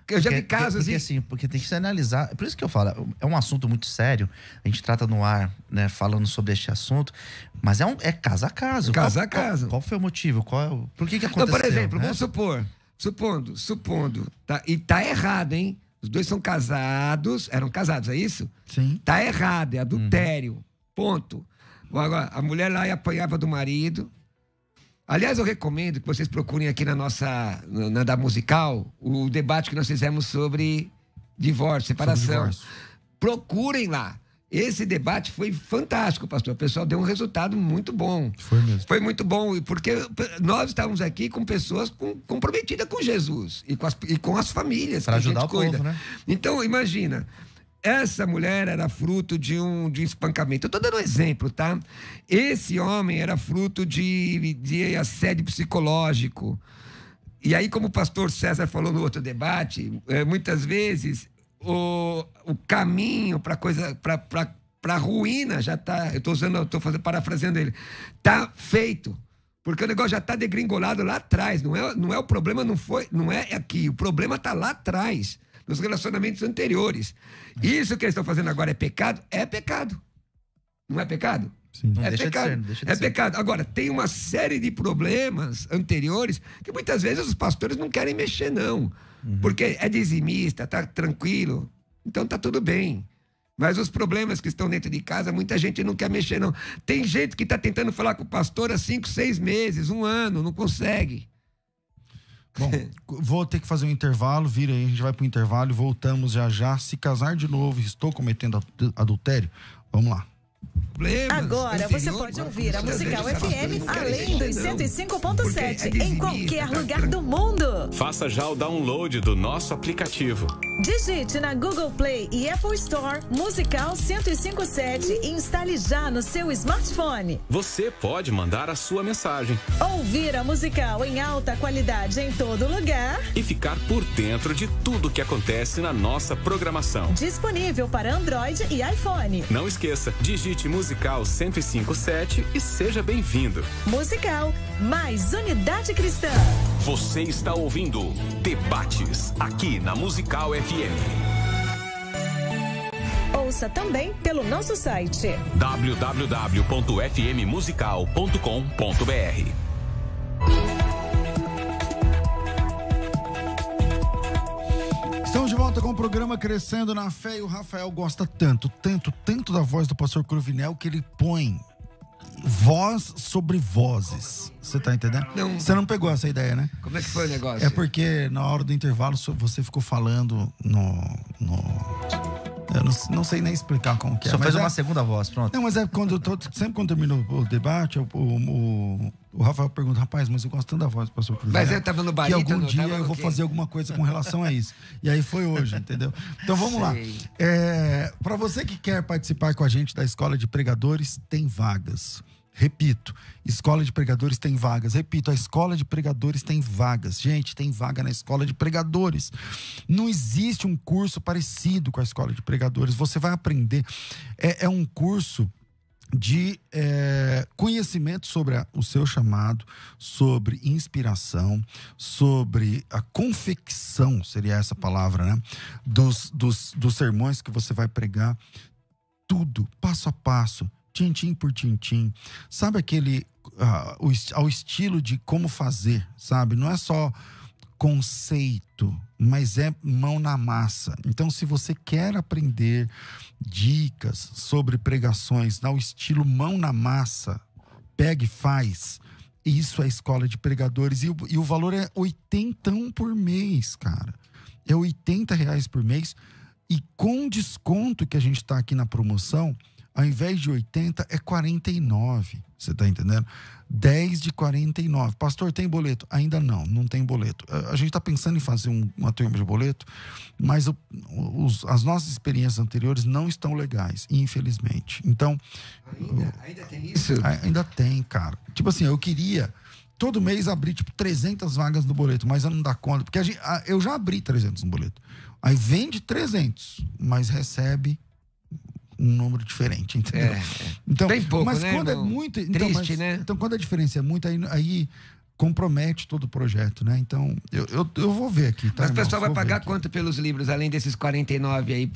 S4: eu já vi casos...
S3: Porque tem que se analisar. Por isso que eu falo, é um assunto muito sério. A gente trata no ar, né, falando sobre este assunto, mas é caso a caso.
S4: Caso a caso.
S3: Qual foi o motivo? Por que aconteceu?
S4: Então, por exemplo, vamos supor, Supondo, tá? E tá errado, hein? Os dois são casados, eram casados, é isso?
S2: Sim.
S4: Tá errado, é adultério. Ponto. Agora, a mulher lá apanhava do marido. Aliás, eu recomendo que vocês procurem aqui na da Musical o debate que nós fizemos sobre divórcio, separação. Procurem lá. Esse debate foi fantástico, pastor. O pessoal deu um resultado muito bom.
S2: Foi mesmo.
S4: Foi muito bom, porque nós estávamos aqui com pessoas comprometidas com Jesus e com as famílias.
S3: Para ajudar o povo, né?
S4: Então, imagina, essa mulher era fruto de um espancamento. Eu estou dando um exemplo, tá? Esse homem era fruto de assédio psicológico. E aí, como o pastor César falou no outro debate, muitas vezes o caminho para ruína já está. Eu estou parafraseando ele. Está feito. Porque o negócio já está degringolado lá atrás. Não é o problema, não é aqui. O problema está lá atrás, nos relacionamentos anteriores. Isso que eles estão fazendo agora é pecado? É pecado. Não é pecado?
S2: Sim.
S3: Não
S4: É
S3: deixa
S4: pecado.
S3: de ser.
S4: É pecado. Agora, tem uma série de problemas anteriores que muitas vezes os pastores não querem mexer, não. Porque é dizimista, tá tranquilo. Então tá tudo bem. Mas os problemas que estão dentro de casa, muita gente não quer mexer, não. Tem gente que está tentando falar com o pastor há 5, 6 meses, 1 ano, não consegue.
S2: Bom, vou ter que fazer um intervalo, vira aí, a gente vai pro intervalo e voltamos já já. Se casar de novo, estou cometendo adultério? Vamos lá.
S10: Agora você pode ouvir a Musical FM além dos 105.7 em qualquer lugar do mundo.
S1: Faça já o download do nosso aplicativo.
S10: Digite na Google Play e Apple Store Musical 105.7 e instale já no seu smartphone.
S1: Você pode mandar a sua mensagem.
S10: Ouvir a Musical em alta qualidade em todo lugar.
S1: E ficar por dentro de tudo que acontece na nossa programação.
S10: Disponível para Android e iPhone.
S1: Não esqueça, digite Musical 105.7 e seja bem-vindo.
S10: Musical, mais unidade cristã.
S1: Você está ouvindo Debates aqui na Musical FM.
S10: Ouça também pelo nosso site
S1: www.fmmusical.com.br.
S2: Estamos de volta com o programa Crescendo na Fé e o Rafael gosta tanto da voz do pastor Cruvinel que ele põe voz sobre vozes. Você tá entendendo?
S4: Não.
S2: Você não pegou essa ideia, né?
S4: Como é que foi o negócio?
S2: É porque na hora do intervalo você ficou falando eu não sei nem explicar como que é.
S3: Só fez
S2: mas
S3: uma segunda voz, pronto.
S2: Não, mas é sempre quando termina o debate, o Rafael pergunta, rapaz, mas eu gosto tanto da voz do pastor Cruvinel.
S4: Mas ele tava no barítono,
S2: que algum dia
S4: tava
S2: eu vou fazer alguma coisa com relação a isso. E aí foi hoje, entendeu? Então vamos lá. Para você que quer participar com a gente da Escola de Pregadores, tem vagas. Repito, Escola de Pregadores tem vagas. Repito, a Escola de Pregadores tem vagas. Gente, tem vaga na Escola de Pregadores. Não existe um curso parecido com a Escola de Pregadores. Você vai aprender. É um curso de conhecimento sobre o seu chamado, sobre inspiração, sobre a confecção, seria essa palavra, né? Dos sermões que você vai pregar. Tudo, passo a passo. Tintim por tintim, sabe aquele ao estilo de como fazer, sabe? Não é só conceito, mas é mão na massa. Então, se você quer aprender dicas sobre pregações ao estilo mão na massa, pega e faz. Isso é Escola de Pregadores e o valor é R$80 por mês, cara. É R$80 por mês e com desconto que a gente está aqui na promoção, ao invés de 80, é 49. Você tá entendendo? 10 de 49. Pastor, tem boleto? Ainda não tem boleto. A gente tá pensando em fazer uma turma de boleto, mas as nossas experiências anteriores não estão legais, infelizmente. Então...
S4: Ainda tem isso?
S2: Ainda tem, cara. Tipo assim, eu queria todo mês abrir, 300 vagas no boleto, mas eu não dá conta. Porque eu já abri 300 no boleto. Aí vende 300, mas recebe um número diferente, entendeu?
S4: Então, bem pouco,
S2: mas
S4: né,
S2: quando
S4: irmão?
S2: é muito...
S4: Triste, né?
S2: Então, quando a diferença é muito, aí compromete todo o projeto, né? Então, eu vou ver aqui, tá?
S4: Mas o pessoal vai pagar quanto pelos livros, além desses 49 aí?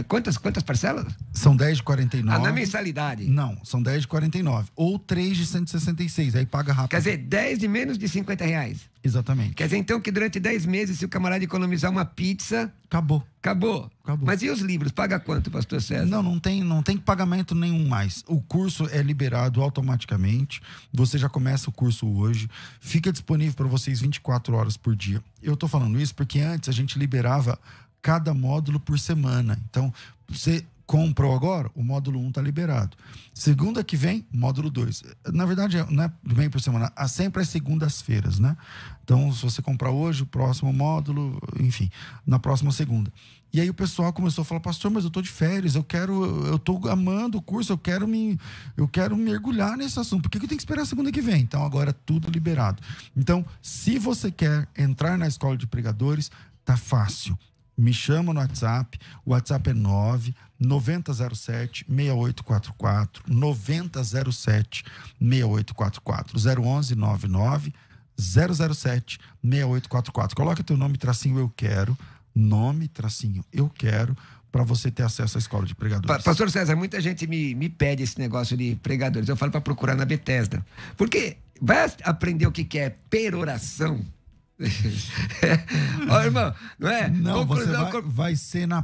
S4: Quantas parcelas?
S2: São 10 de 49.
S4: Não é mensalidade?
S2: Não, são 10 de 49. Ou 3 de 166, aí paga rápido.
S4: Quer dizer, 10 de menos de R$50.
S2: Exatamente.
S4: Quer dizer, então, que durante 10 meses, se o camarada economizar uma pizza...
S2: Acabou.
S4: Mas e os livros? Paga quanto, pastor César?
S2: Não tem pagamento nenhum mais. O curso é liberado automaticamente. Você já começa o curso hoje. Fica disponível para vocês 24 horas por dia. Eu tô falando isso porque antes a gente liberava cada módulo por semana. Então, você comprou agora, o módulo 1 tá liberado. Segunda que vem, módulo 2. Na verdade, não é bem por semana, sempre às segundas-feiras, né? Então, se você comprar hoje, o próximo módulo, enfim, na próxima segunda. E aí o pessoal começou a falar, pastor, mas eu tô de férias, eu tô amando o curso, eu quero mergulhar nesse assunto. Por que eu tenho que esperar a segunda que vem? Então, agora é tudo liberado. Então, se você quer entrar na Escola de Pregadores, tá fácil. Me chama no WhatsApp, o WhatsApp é 9007-6844, 9007-6844, 011-99-007-6844. Coloca teu nome, tracinho, eu quero, nome, tracinho, eu quero, para você ter acesso à Escola de Pregadores.
S4: Pastor César, muita gente me pede esse negócio de pregadores. Eu falo para procurar na Bethesda. Porque vai aprender o que é peroração. Ó, irmão, não é?
S2: Não, vai ser na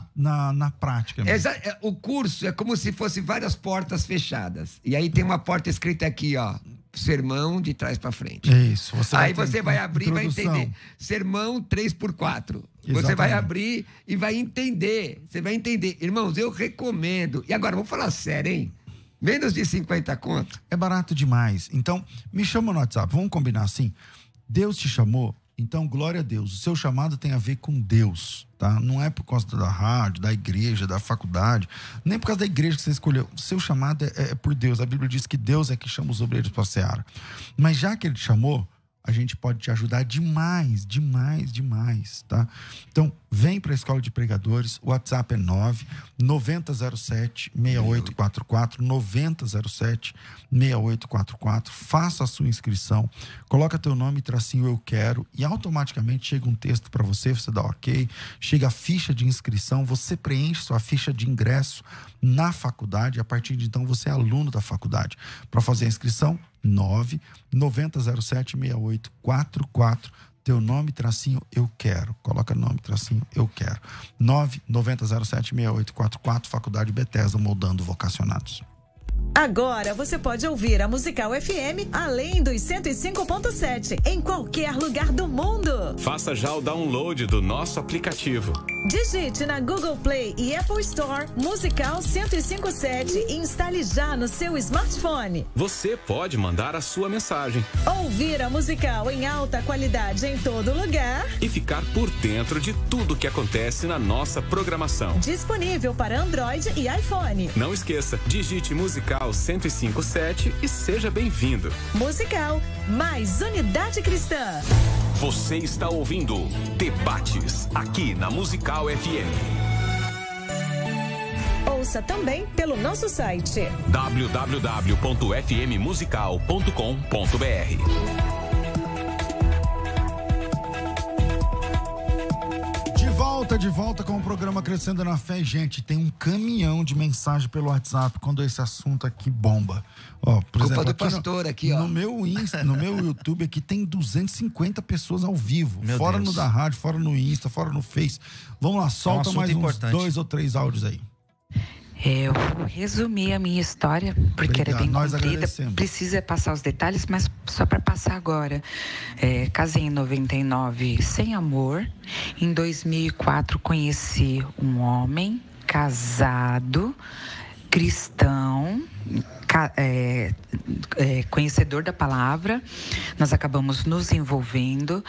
S2: prática mesmo.
S4: O curso é como se fosse várias portas fechadas. E aí tem uma porta escrita aqui, ó, sermão de trás para frente.
S2: Isso.
S4: Você vai abrir e vai entender. Sermão 3x4. Você vai abrir e vai entender. Você vai entender. Irmãos, eu recomendo. E agora, vamos falar sério, hein? Menos de 50 conto.
S2: É barato demais. Então, me chama no WhatsApp. Vamos combinar assim? Deus te chamou. Então, glória a Deus. O seu chamado tem a ver com Deus, tá? Não é por causa da rádio, da igreja, da faculdade, nem por causa da igreja que você escolheu. O seu chamado é por Deus. A Bíblia diz que Deus é que chama os obreiros para a seara. Mas já que Ele te chamou, a gente pode te ajudar demais, tá? Então, vem para a Escola de Pregadores, o WhatsApp é 9007-6844, 9007-6844, faça a sua inscrição, coloca teu nome, tracinho, eu quero, e automaticamente chega um texto para você dá ok, chega a ficha de inscrição, você preenche sua ficha de ingresso na faculdade, a partir de então você é aluno da faculdade. Para fazer a inscrição, 99007-6844, teu nome, tracinho, eu quero. Coloca nome, tracinho, eu quero. 99007-6844, Faculdade Bethesda, moldando vocacionados.
S10: Agora você pode ouvir a Musical FM além dos 105.7 em qualquer lugar do mundo.
S1: Faça já o download do nosso aplicativo.
S10: Digite na Google Play e Apple Store Musical 105.7 e instale já no seu smartphone.
S1: Você pode mandar a sua mensagem.
S10: Ouvir a Musical em alta qualidade em todo lugar.
S1: E ficar por dentro de tudo que acontece na nossa programação.
S10: Disponível para Android e iPhone.
S1: Não esqueça, digite Musical 105.7 e seja bem-vindo.
S10: Musical, mais unidade cristã.
S1: Você está ouvindo Debates, aqui na Musical FM.
S10: Ouça também pelo nosso site
S1: www.fmmusical.com.br.
S2: De volta com o programa Crescendo na Fé. Gente, tem um caminhão de mensagem pelo WhatsApp quando esse assunto aqui bomba. Ó, por exemplo,
S4: do pastor aqui, ó.
S2: No meu YouTube aqui tem 250 pessoas ao vivo. Fora no da rádio, fora no Insta, fora no Face. Vamos lá, solta mais uns 2 ou 3 áudios aí.
S11: Eu vou resumir a minha história, porque era bem comprida. Precisa passar os detalhes, mas só para passar agora. Casei em 99 sem amor. Em 2004 conheci um homem casado, cristão, conhecedor da palavra. Nós acabamos nos envolvendo.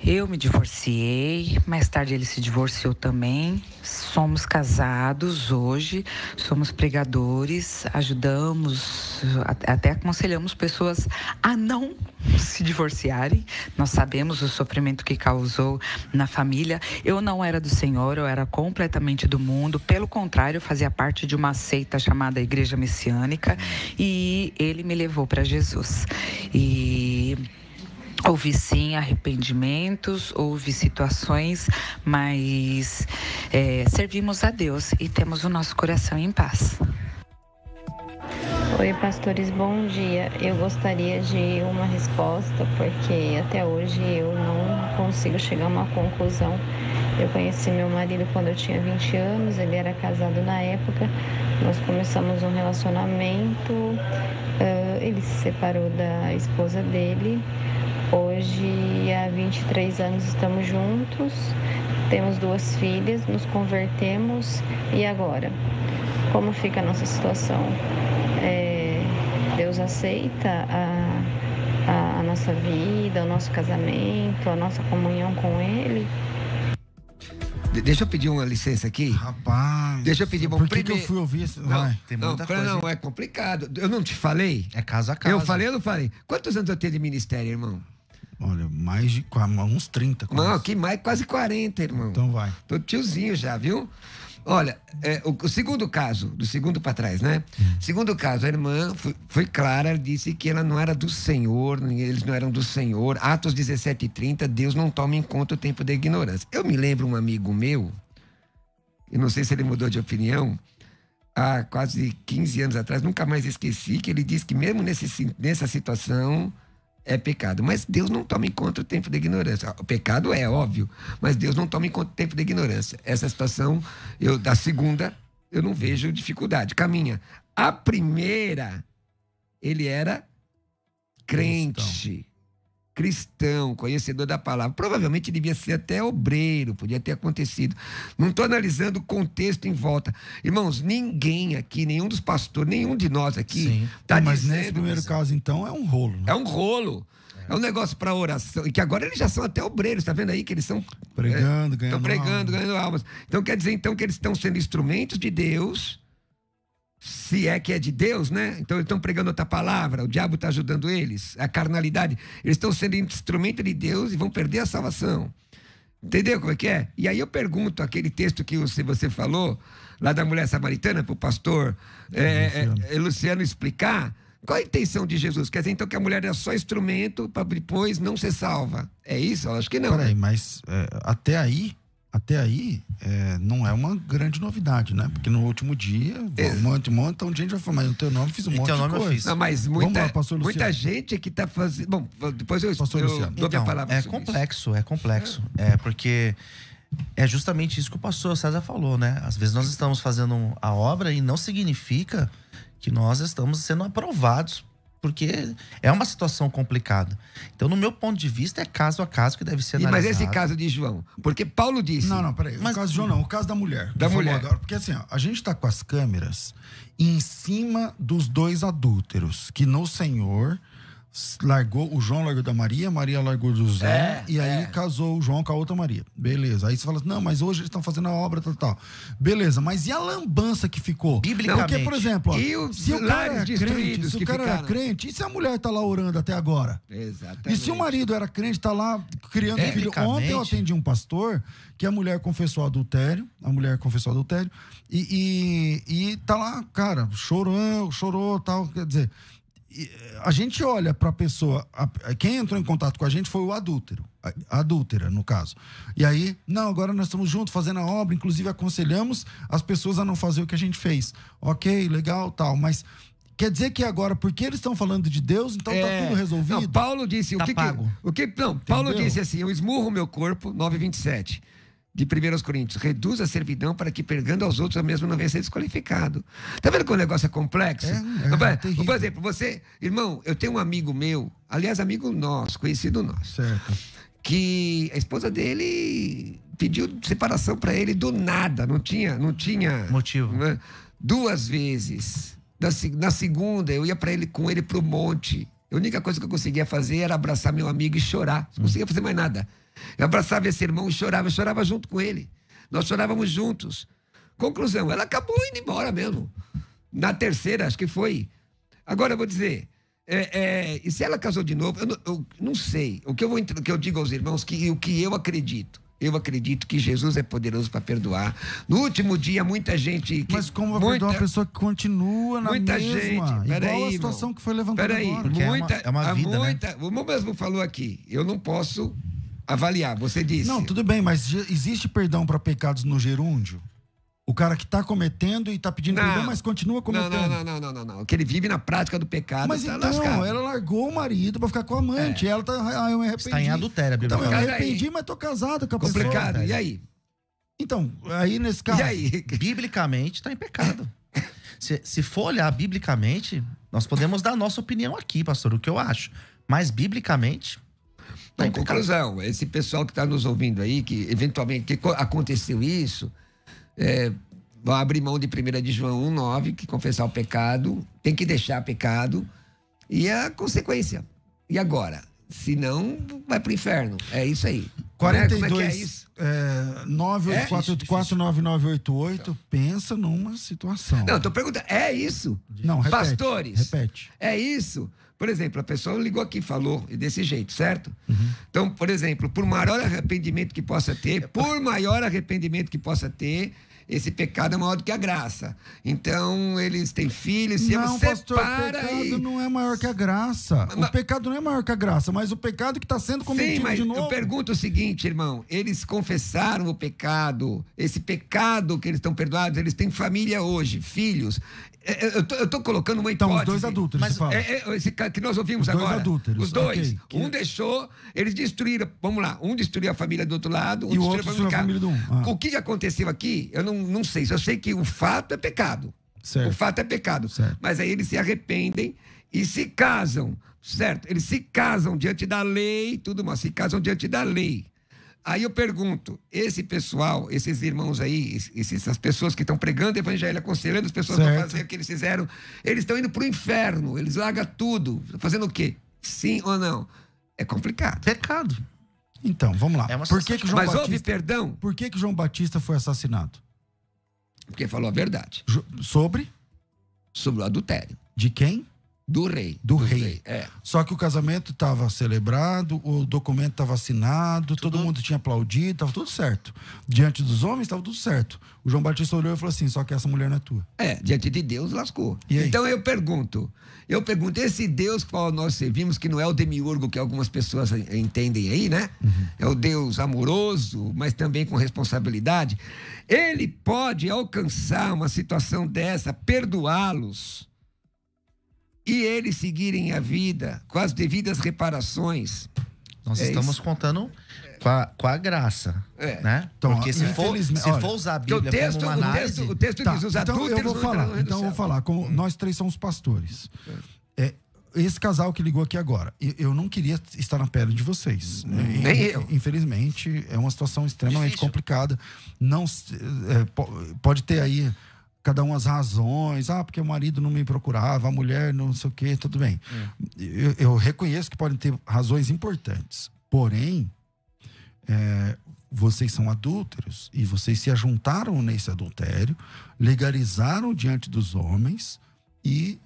S11: Eu me divorciei, mais tarde ele se divorciou também. Somos casados hoje, somos pregadores, ajudamos, até aconselhamos pessoas a não se divorciarem. Nós sabemos o sofrimento que causou na família. Eu não era do Senhor, eu era completamente do mundo. Pelo contrário, eu fazia parte de uma seita chamada Igreja Messiânica e ele me levou para Jesus. E houve sim arrependimentos, houve situações, mas servimos a Deus e temos o nosso coração em paz.
S12: Oi, pastores, bom dia. Eu gostaria de uma resposta, porque até hoje eu não consigo chegar a uma conclusão. Eu conheci meu marido quando eu tinha 20 anos, ele era casado na época. Nós começamos um relacionamento, ele se separou da esposa dele. Hoje, há 23 anos, estamos juntos, temos 2 filhas, nos convertemos. E agora? Como fica a nossa situação? Deus aceita a nossa vida, o nosso casamento, a nossa comunhão com Ele?
S4: Deixa eu pedir uma licença aqui.
S2: Rapaz.
S4: Deixa eu pedir. Bom,
S2: por que eu fui ouvir isso?
S3: Tem muita coisa.
S4: Não, é complicado. Eu não te falei?
S3: É casa a casa.
S4: Eu falei ou não falei? Quantos anos eu tenho de ministério, irmão?
S2: Olha, mais de uns 30.
S4: Não, aqui mais quase 40, irmão.
S2: Então vai.
S4: Tô tiozinho já, viu? Olha, o segundo caso, do segundo para trás, né? Segundo caso, a irmã foi clara, ela disse que ela não era do Senhor, eles não eram do Senhor. Atos 17:30, Deus não toma em conta o tempo da ignorância. Eu me lembro um amigo meu, eu não sei se ele mudou de opinião, há quase 15 anos atrás, nunca mais esqueci, que ele disse que mesmo nessa situação é pecado. Mas Deus não toma em conta o tempo da ignorância. O pecado é óbvio, mas Deus não toma em conta o tempo da ignorância. Essa situação, da segunda, eu não vejo dificuldade. Caminha. A primeira, ele era cristão, conhecedor da palavra. Provavelmente devia ser até obreiro, podia ter acontecido. Não estou analisando o contexto em volta. Irmãos, ninguém aqui, nenhum dos pastores, nenhum de nós aqui está dizendo...
S2: Mas nesse primeiro caso, então, é um rolo. Né?
S4: É um rolo. É um negócio para oração. E que agora eles já são até obreiros, tá vendo aí? Que eles são...
S2: Pregando,
S4: ganhando almas. Então quer dizer que eles estão sendo instrumentos de Deus... Se é que é de Deus, né? Então eles estão pregando outra palavra, o diabo está ajudando eles, a carnalidade. Eles estão sendo instrumento de Deus e vão perder a salvação. Entendeu como é que é? E aí eu pergunto aquele texto que você falou, lá da mulher samaritana, para o pastor Luciano explicar, qual a intenção de Jesus? Quer dizer, então, que a mulher é só instrumento para depois não ser salva. É isso? Eu acho que não.
S2: Peraí, mas até aí não é uma grande novidade, né? Porque no último dia, um montão de gente vai falar, mas no teu nome fiz um monte de coisa.
S4: Não, mas muita gente que está fazendo... Bom, depois eu dou a palavra.
S3: É complexo. Porque é justamente isso que o pastor César falou, né? Às vezes nós estamos fazendo a obra e não significa que nós estamos sendo aprovados, porque é uma situação complicada. Então, no meu ponto de vista, é caso a caso que deve ser analisado.
S4: Mas esse caso de João, porque Paulo disse...
S2: Não, peraí. O caso de João não, o caso da mulher.
S4: Da mulher.
S2: Agora, porque assim, a gente tá com as câmeras em cima dos 2 adúlteros, que no Senhor... o João largou da Maria, a Maria largou do José, e aí casou o João com a outra Maria. Beleza. Aí você fala assim, não, mas hoje eles estão fazendo a obra, tal. Beleza, mas e a lambança que ficou?
S3: Biblicamente.
S2: Porque, por exemplo,
S4: se o cara
S2: é crente, e se a mulher tá lá orando até agora?
S4: Exatamente.
S2: E se o marido era crente, tá lá criando filho? Ontem eu atendi um pastor que a mulher confessou adultério, e tá lá, cara, chorou, tal, quer dizer... A gente olha para a pessoa, quem entrou em contato com a gente foi o adúltero, a adúltera, no caso. E aí, não, agora nós estamos juntos fazendo a obra, inclusive aconselhamos as pessoas a não fazer o que a gente fez. Ok, legal, tal, mas quer dizer que agora, porque eles estão falando de Deus, então tá tudo resolvido?
S4: Não, Paulo disse, Paulo disse assim, eu esmurro o meu corpo, 9:27. De 1 Coríntios, reduz a servidão para que, pregando aos outros, a mesma não venha ser desqualificado. Tá vendo que o negócio é complexo? Por exemplo, você, irmão, eu tenho um amigo meu, aliás, amigo nosso, conhecido nosso,
S2: certo,
S4: que a esposa dele pediu separação para ele do nada, não tinha
S3: motivo.
S4: Né? 2 vezes. Na segunda, eu ia com ele pro monte. A única coisa que eu conseguia fazer era abraçar meu amigo e chorar. Não conseguia fazer mais nada. Eu abraçava esse irmão e chorava. Eu chorava junto com ele. Nós chorávamos juntos. Conclusão, ela acabou indo embora mesmo. Na terceira, acho que foi. Agora eu vou dizer, e se ela casou de novo, eu não sei. O que eu digo aos irmãos, o que eu acredito. Eu acredito que Jesus é poderoso para perdoar. No último dia, muita gente...
S2: Mas como vai perdoar uma pessoa que continua na mesma? Igual a situação que foi levantada agora.
S3: É uma vida, né?
S4: O irmão mesmo falou aqui, eu não posso avaliar, você disse.
S2: Não, tudo bem, mas existe perdão para pecados no gerúndio? O cara que tá cometendo e tá pedindo perdão, mas continua cometendo.
S4: Não. Que ele vive na prática do pecado.
S2: Mas
S4: tá
S2: então,
S4: lascado.
S2: ela largou o marido pra ficar com a amante. Ela tá. Eu me arrependi.
S3: Está em adultério,
S2: Então, eu me
S3: biblicamente.
S2: arrependi, mas tô casado com a pessoa.
S4: Complicado. E aí?
S2: Então, aí nesse caso.
S4: E aí?
S3: Biblicamente está em pecado. Se for olhar biblicamente, nós podemos dar a nossa opinião aqui, pastor, o que eu acho. Mas biblicamente. Tá em
S4: Em conclusão, esse pessoal que está nos ouvindo aí, que eventualmente aconteceu isso, vai abrir mão de 1 de João 1,9, que confessar o pecado, tem que deixar pecado, e a consequência. E agora? Se não, vai pro inferno. É isso aí.
S2: 42,
S4: Como é que é isso?
S2: 984849988, pensa numa situação.
S4: Não, tô perguntando, é isso?
S2: Não, repete.
S4: Pastores,
S2: Repete.
S4: é isso? Por exemplo, a pessoa ligou aqui e falou desse jeito, certo?
S2: Uhum.
S4: Então, por exemplo, por maior arrependimento que possa ter, esse pecado é maior do que a graça. Então, eles têm filhos, se
S2: Não,
S4: você
S2: pastor, o
S4: para
S2: pecado não é maior que a graça. O pecado não é maior que a graça, mas o pecado que está sendo cometido
S4: Sim, mas
S2: de novo.
S4: eu pergunto o seguinte, irmão. Eles confessaram o pecado. Esse pecado que eles estão perdoados, eles têm família hoje, filhos. Eu tô colocando uma hipótese.
S2: Então, os dois adúlteros,
S4: mas
S2: você fala.
S4: Esse cara que nós ouvimos
S2: Os dois
S4: agora.
S2: adúlteros,
S4: Os dois.
S2: ok.
S4: Um deixou, eles destruíram. Vamos lá. Um destruiu a família do outro lado,
S2: E o outro destruiu a família do um.
S4: O que aconteceu aqui, eu não sei. Eu sei que o fato é pecado.
S2: Certo.
S4: O fato é pecado.
S2: Certo.
S4: Mas aí eles se arrependem e se casam, certo? Eles se casam diante da lei, tudo mais, se casam diante da lei. Aí eu pergunto, esse pessoal, esses irmãos aí, essas pessoas que estão pregando o evangelho, aconselhando as pessoas a fazer o que eles fizeram, eles estão indo pro inferno, eles largam tudo. Fazendo o quê? Sim ou não? É complicado.
S3: Pecado.
S2: Então, vamos lá. Por que João
S4: Mas
S2: Batista...
S4: houve perdão?
S2: Por que João Batista foi assassinado?
S4: Porque falou a verdade.
S2: Sobre?
S4: Sobre o adultério.
S2: De quem?
S4: Do rei.
S2: Do rei.
S4: É.
S2: Só que o casamento estava celebrado, o documento estava assinado, todo mundo tinha aplaudido, estava tudo certo. Diante dos homens estava tudo certo. O João Batista olhou e falou assim, só que essa mulher não é tua.
S4: Diante de Deus lascou.
S2: E aí?
S4: Então eu pergunto, esse Deus qual nós servimos, que não é o demiurgo que algumas pessoas entendem aí, né? É o Deus amoroso, mas também com responsabilidade. Ele pode alcançar uma situação dessa, perdoá-los e eles seguirem a vida com as devidas reparações.
S3: Nós estamos contando com a graça, né?
S2: Então,
S3: porque se for usar a Bíblia como uma análise...
S4: O texto diz, os adúlteros
S2: eu vou falar. Então eu vou falar. Nós três somos pastores. Esse casal que ligou aqui agora, eu não queria estar na pele de vocês.
S4: Nem eu.
S2: Infelizmente, é uma situação extremamente complicada. Não, pode ter aí cada uma as razões. Porque o marido não me procurava, a mulher não sei o quê, tudo bem. Eu reconheço que podem ter razões importantes. Porém, vocês são adúlteros e vocês se ajuntaram nesse adultério, legalizaram diante dos homens e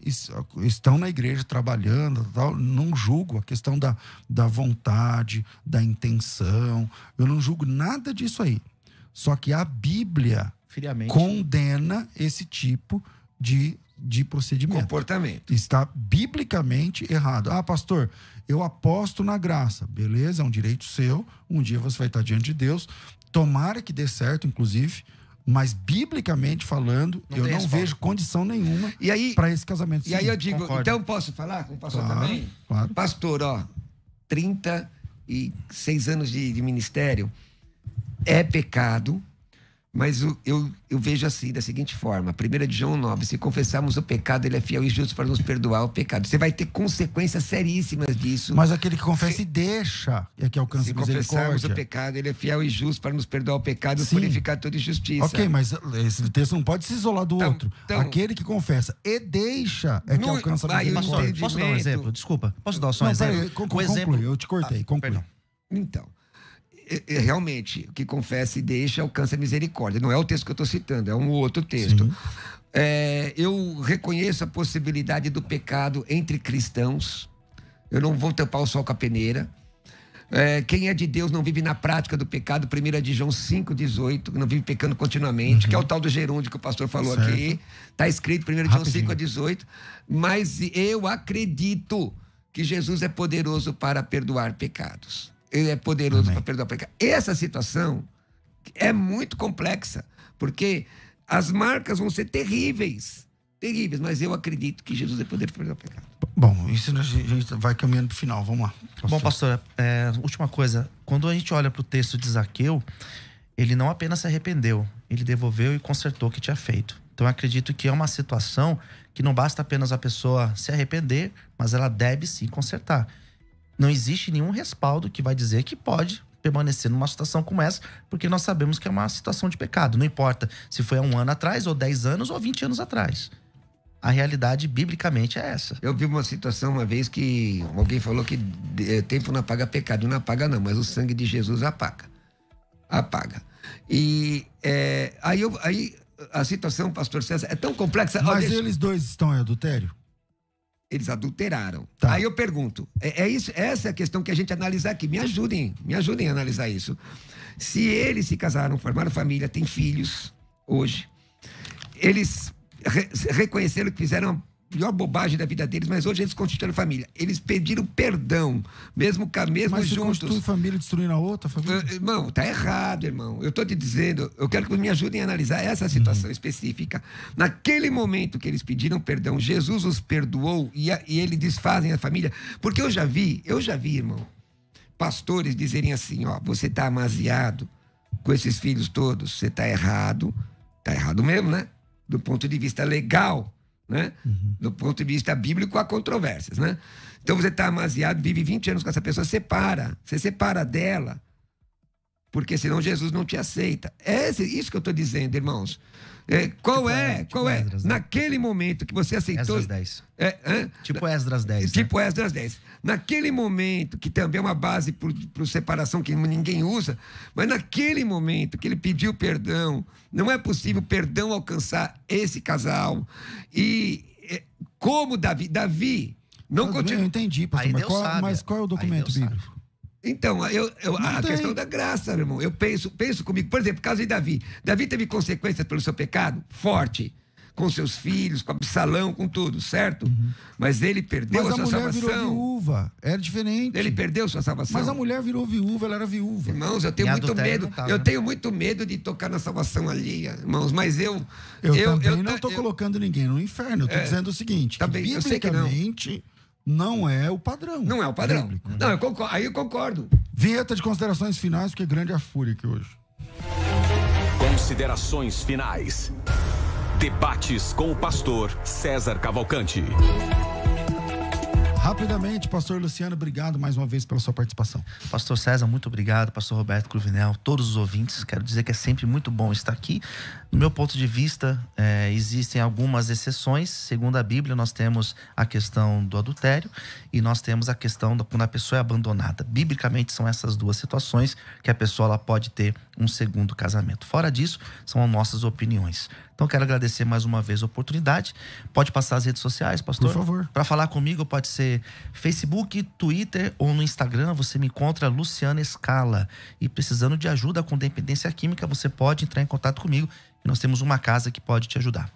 S2: estão na igreja trabalhando, tal. Não julgo a questão da vontade, da intenção. Eu não julgo nada disso aí. Só que a Bíblia condena esse tipo de procedimento.
S4: Comportamento.
S2: Está biblicamente errado. Pastor, eu aposto na graça. Beleza, é um direito seu. Um dia você vai estar diante de Deus. Tomara que dê certo, inclusive. Mas, biblicamente falando, eu não vejo condição nenhuma para esse casamento.
S4: E aí eu digo, então posso falar com o pastor também?
S2: Claro.
S4: Pastor, 36 anos de ministério, é pecado, mas eu vejo assim, da seguinte forma, 1 de João 9, se confessarmos o pecado, ele é fiel e justo para nos perdoar o pecado. Você vai ter consequências seríssimas disso.
S2: Mas aquele que confessa e deixa é que alcança
S4: se
S2: misericórdia. Se
S4: confessarmos o pecado, ele é fiel e justo para nos perdoar o pecado e purificar toda injustiça.
S2: Ok, mas esse texto não pode se isolar do outro. Aquele que confessa e deixa é que alcança a misericórdia.
S3: Posso dar um exemplo? Desculpa. Posso dar só um exemplo?
S2: Conclui, eu te cortei. Conclui.
S4: Então, realmente, o que confessa e deixa alcança a misericórdia. Não é o texto que eu estou citando, é um outro texto. Eu reconheço a possibilidade do pecado entre cristãos. Eu não vou tampar o sol com a peneira. Quem é de Deus não vive na prática do pecado. 1 de João 5,18, não vive pecando continuamente, que é o tal do gerúndio que o pastor falou aqui. Está escrito 1 de João 5,18. Mas eu acredito que Jesus é poderoso para perdoar pecados. Ele é poderoso para perdoar pecado. Essa situação é muito complexa, porque As marcas vão ser terríveis. Terríveis, mas eu acredito que Jesus é poder de perdoar o pecado.
S2: Bom, isso a gente vai caminhando pro final. Vamos lá.
S3: Bom, pastor, última coisa. Quando a gente olha pro texto de Zaqueu, ele não apenas se arrependeu, ele devolveu e consertou o que tinha feito. Então eu acredito que é uma situação que não basta apenas a pessoa se arrepender, mas ela deve sim consertar. Não existe nenhum respaldo que vai dizer que pode permanecer numa situação como essa, porque nós sabemos que é uma situação de pecado. Não importa se foi há 1 ano atrás, ou 10 anos, ou 20 anos atrás. A realidade, biblicamente, é essa.
S4: Eu vi uma situação uma vez que alguém falou que tempo não apaga pecado. Não apaga não, mas o sangue de Jesus apaga. Apaga. E aí a situação, pastor César, é tão complexa.
S2: Mas eles dois estão em adultério?
S4: Eles adulteraram.
S2: Tá.
S4: Aí eu pergunto, essa é a questão que a gente analisa aqui. Me ajudem a analisar isso. Se eles se casaram, formaram família, têm filhos hoje, eles reconheceram que fizeram a pior bobagem da vida deles, mas hoje eles constituíram família. Eles pediram perdão, mesmo
S2: mas
S4: juntos.
S2: Mas constitui família destruindo a outra família?
S4: Irmão, tá errado, irmão. Eu tô te dizendo, eu quero que me ajudem a analisar essa situação específica. Naquele momento que eles pediram perdão, Jesus os perdoou e eles desfazem a família. Porque eu já vi, irmão, pastores dizerem assim, ó, você tá amaziado com esses filhos todos, você tá errado mesmo, né? Do ponto de vista legal, né? Do ponto de vista bíblico, há controvérsias, né? Então você está amaziado, vive 20 anos com essa pessoa, você separa dela, porque senão Jesus não te aceita. É isso que eu estou dizendo, irmãos. Qual é? Esdras, né? Naquele momento que você aceitou...
S3: Esdras 10. Tipo Esdras 10.
S4: Tipo Esdras 10. Naquele momento, que também é uma base para separação que ninguém usa, mas naquele momento que ele pediu perdão, não é possível perdão alcançar esse casal. E como Davi não continua...
S2: Eu entendi, pastor, mas qual é o documento bíblico?
S4: Então, a questão da graça, meu irmão. Eu penso comigo, por exemplo, caso de Davi. Davi teve consequências pelo seu pecado? Forte. Com seus filhos, com Absalão, com tudo, certo? Mas ele perdeu a sua salvação.
S2: Mas a mulher virou viúva. Era diferente.
S4: Ele perdeu sua salvação.
S2: Mas a mulher virou viúva, ela era viúva.
S4: Irmãos, eu tenho muito medo. Eu tenho muito medo de tocar na salvação alheia, irmãos. Mas eu
S2: também não estou colocando ninguém no inferno. Eu estou dizendo o seguinte,
S4: também,
S2: que biblicamente não é o padrão.
S4: Não é o padrão. Não, eu concordo.
S2: Vinheta de considerações finais, porque grande a fúria aqui hoje.
S1: Considerações finais. Debates com o pastor César Cavalcante.
S2: Rapidamente, pastor Luciano, obrigado mais uma vez pela sua participação.
S3: Pastor César, muito obrigado. Pastor Roberto Cruvinel, todos os ouvintes. Quero dizer que é sempre muito bom estar aqui. No meu ponto de vista, existem algumas exceções. Segundo a Bíblia, nós temos a questão do adultério e nós temos a questão da quando a pessoa é abandonada. Biblicamente, são essas duas situações que a pessoa ela pode ter um segundo casamento. Fora disso, são as nossas opiniões. Então, quero agradecer mais uma vez a oportunidade. Pode passar as redes sociais, pastor?
S2: Por favor.
S3: Para falar comigo, pode ser Facebook, Twitter ou no Instagram. Você me encontra Luciana Scala. E precisando de ajuda com dependência química, você pode entrar em contato comigo. E nós temos uma casa que pode te ajudar.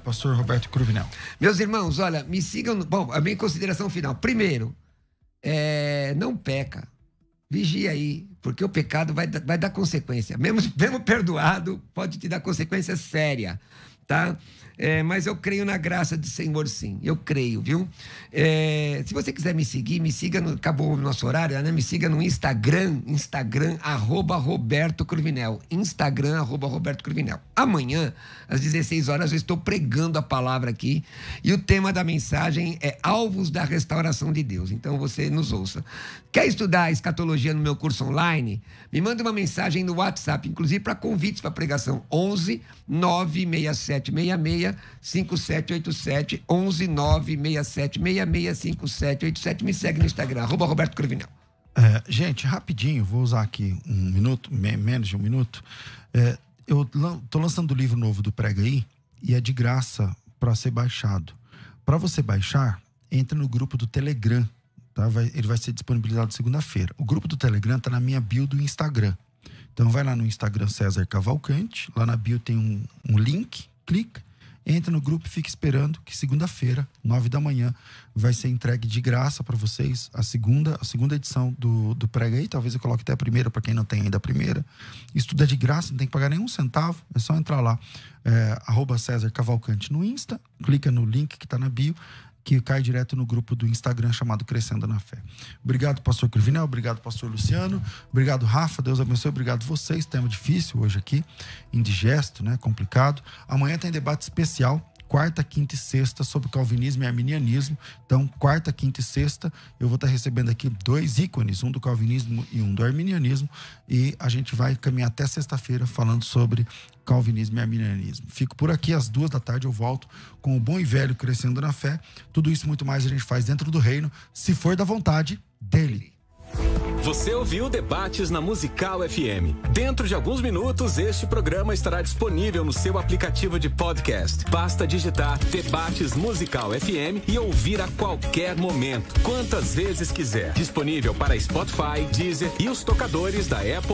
S2: Pastor Roberto Cruvinel.
S4: Meus irmãos, olha, me sigam. Bom, a minha consideração final. Primeiro, não peca. Vigia aí, porque o pecado vai dar consequência. Mesmo perdoado, pode te dar consequência séria, tá? Mas eu creio na graça do Senhor, sim. Eu creio, viu? Se você quiser me seguir, me siga acabou o nosso horário, né? Me siga no Instagram, @Roberto Cruvinel. Instagram, @Roberto Cruvinel. Amanhã, às 16 horas, eu estou pregando a palavra aqui. E o tema da mensagem é Alvos da Restauração de Deus. Então, você nos ouça. Quer estudar escatologia no meu curso online? Me manda uma mensagem no WhatsApp, inclusive para convites para pregação. 11 96766 5787 11 96766 5787. Me segue no Instagram, @Roberto Cruvinel.
S2: Gente, rapidinho, vou usar aqui um minuto, menos de um minuto. Eu tô lançando o livro novo do Prega Aí e é de graça para ser baixado. Para você baixar, entre no grupo do Telegram, tá? Ele vai ser disponibilizado segunda-feira. O grupo do Telegram tá na minha bio do Instagram. Então vai lá no Instagram César Cavalcante, lá na bio tem um link, clica Entra no grupo e fica esperando que segunda-feira, 9 da manhã, vai ser entregue de graça para vocês a segunda edição do Prega Aí. Talvez eu coloque até a primeira para quem não tem ainda a primeira. Isso tudo é de graça, não tem que pagar nenhum centavo. É só entrar lá, @César Cavalcante no Insta, clica no link que está na bio, que cai direto no grupo do Instagram chamado Crescendo na Fé. Obrigado, pastor Cruvinel, obrigado, pastor Luciano, obrigado, Rafa, Deus abençoe, obrigado vocês. Tema difícil hoje aqui, indigesto, né, complicado. Amanhã tem debate especial, quarta, quinta e sexta, sobre calvinismo e arminianismo. Então, quarta, quinta e sexta, eu vou estar recebendo aqui 2 ícones, um do calvinismo e um do arminianismo, e a gente vai caminhar até sexta-feira falando sobre calvinismo e arminianismo. Fico por aqui, às 2 da tarde eu volto com o bom e velho Crescendo na Fé. Tudo isso e muito mais a gente faz dentro do reino, se for da vontade dele.
S1: Você ouviu Debates na Musical FM. Dentro de alguns minutos, este programa estará disponível no seu aplicativo de podcast. Basta digitar Debates Musical FM e ouvir a qualquer momento, quantas vezes quiser. Disponível para Spotify, Deezer e os tocadores da Apple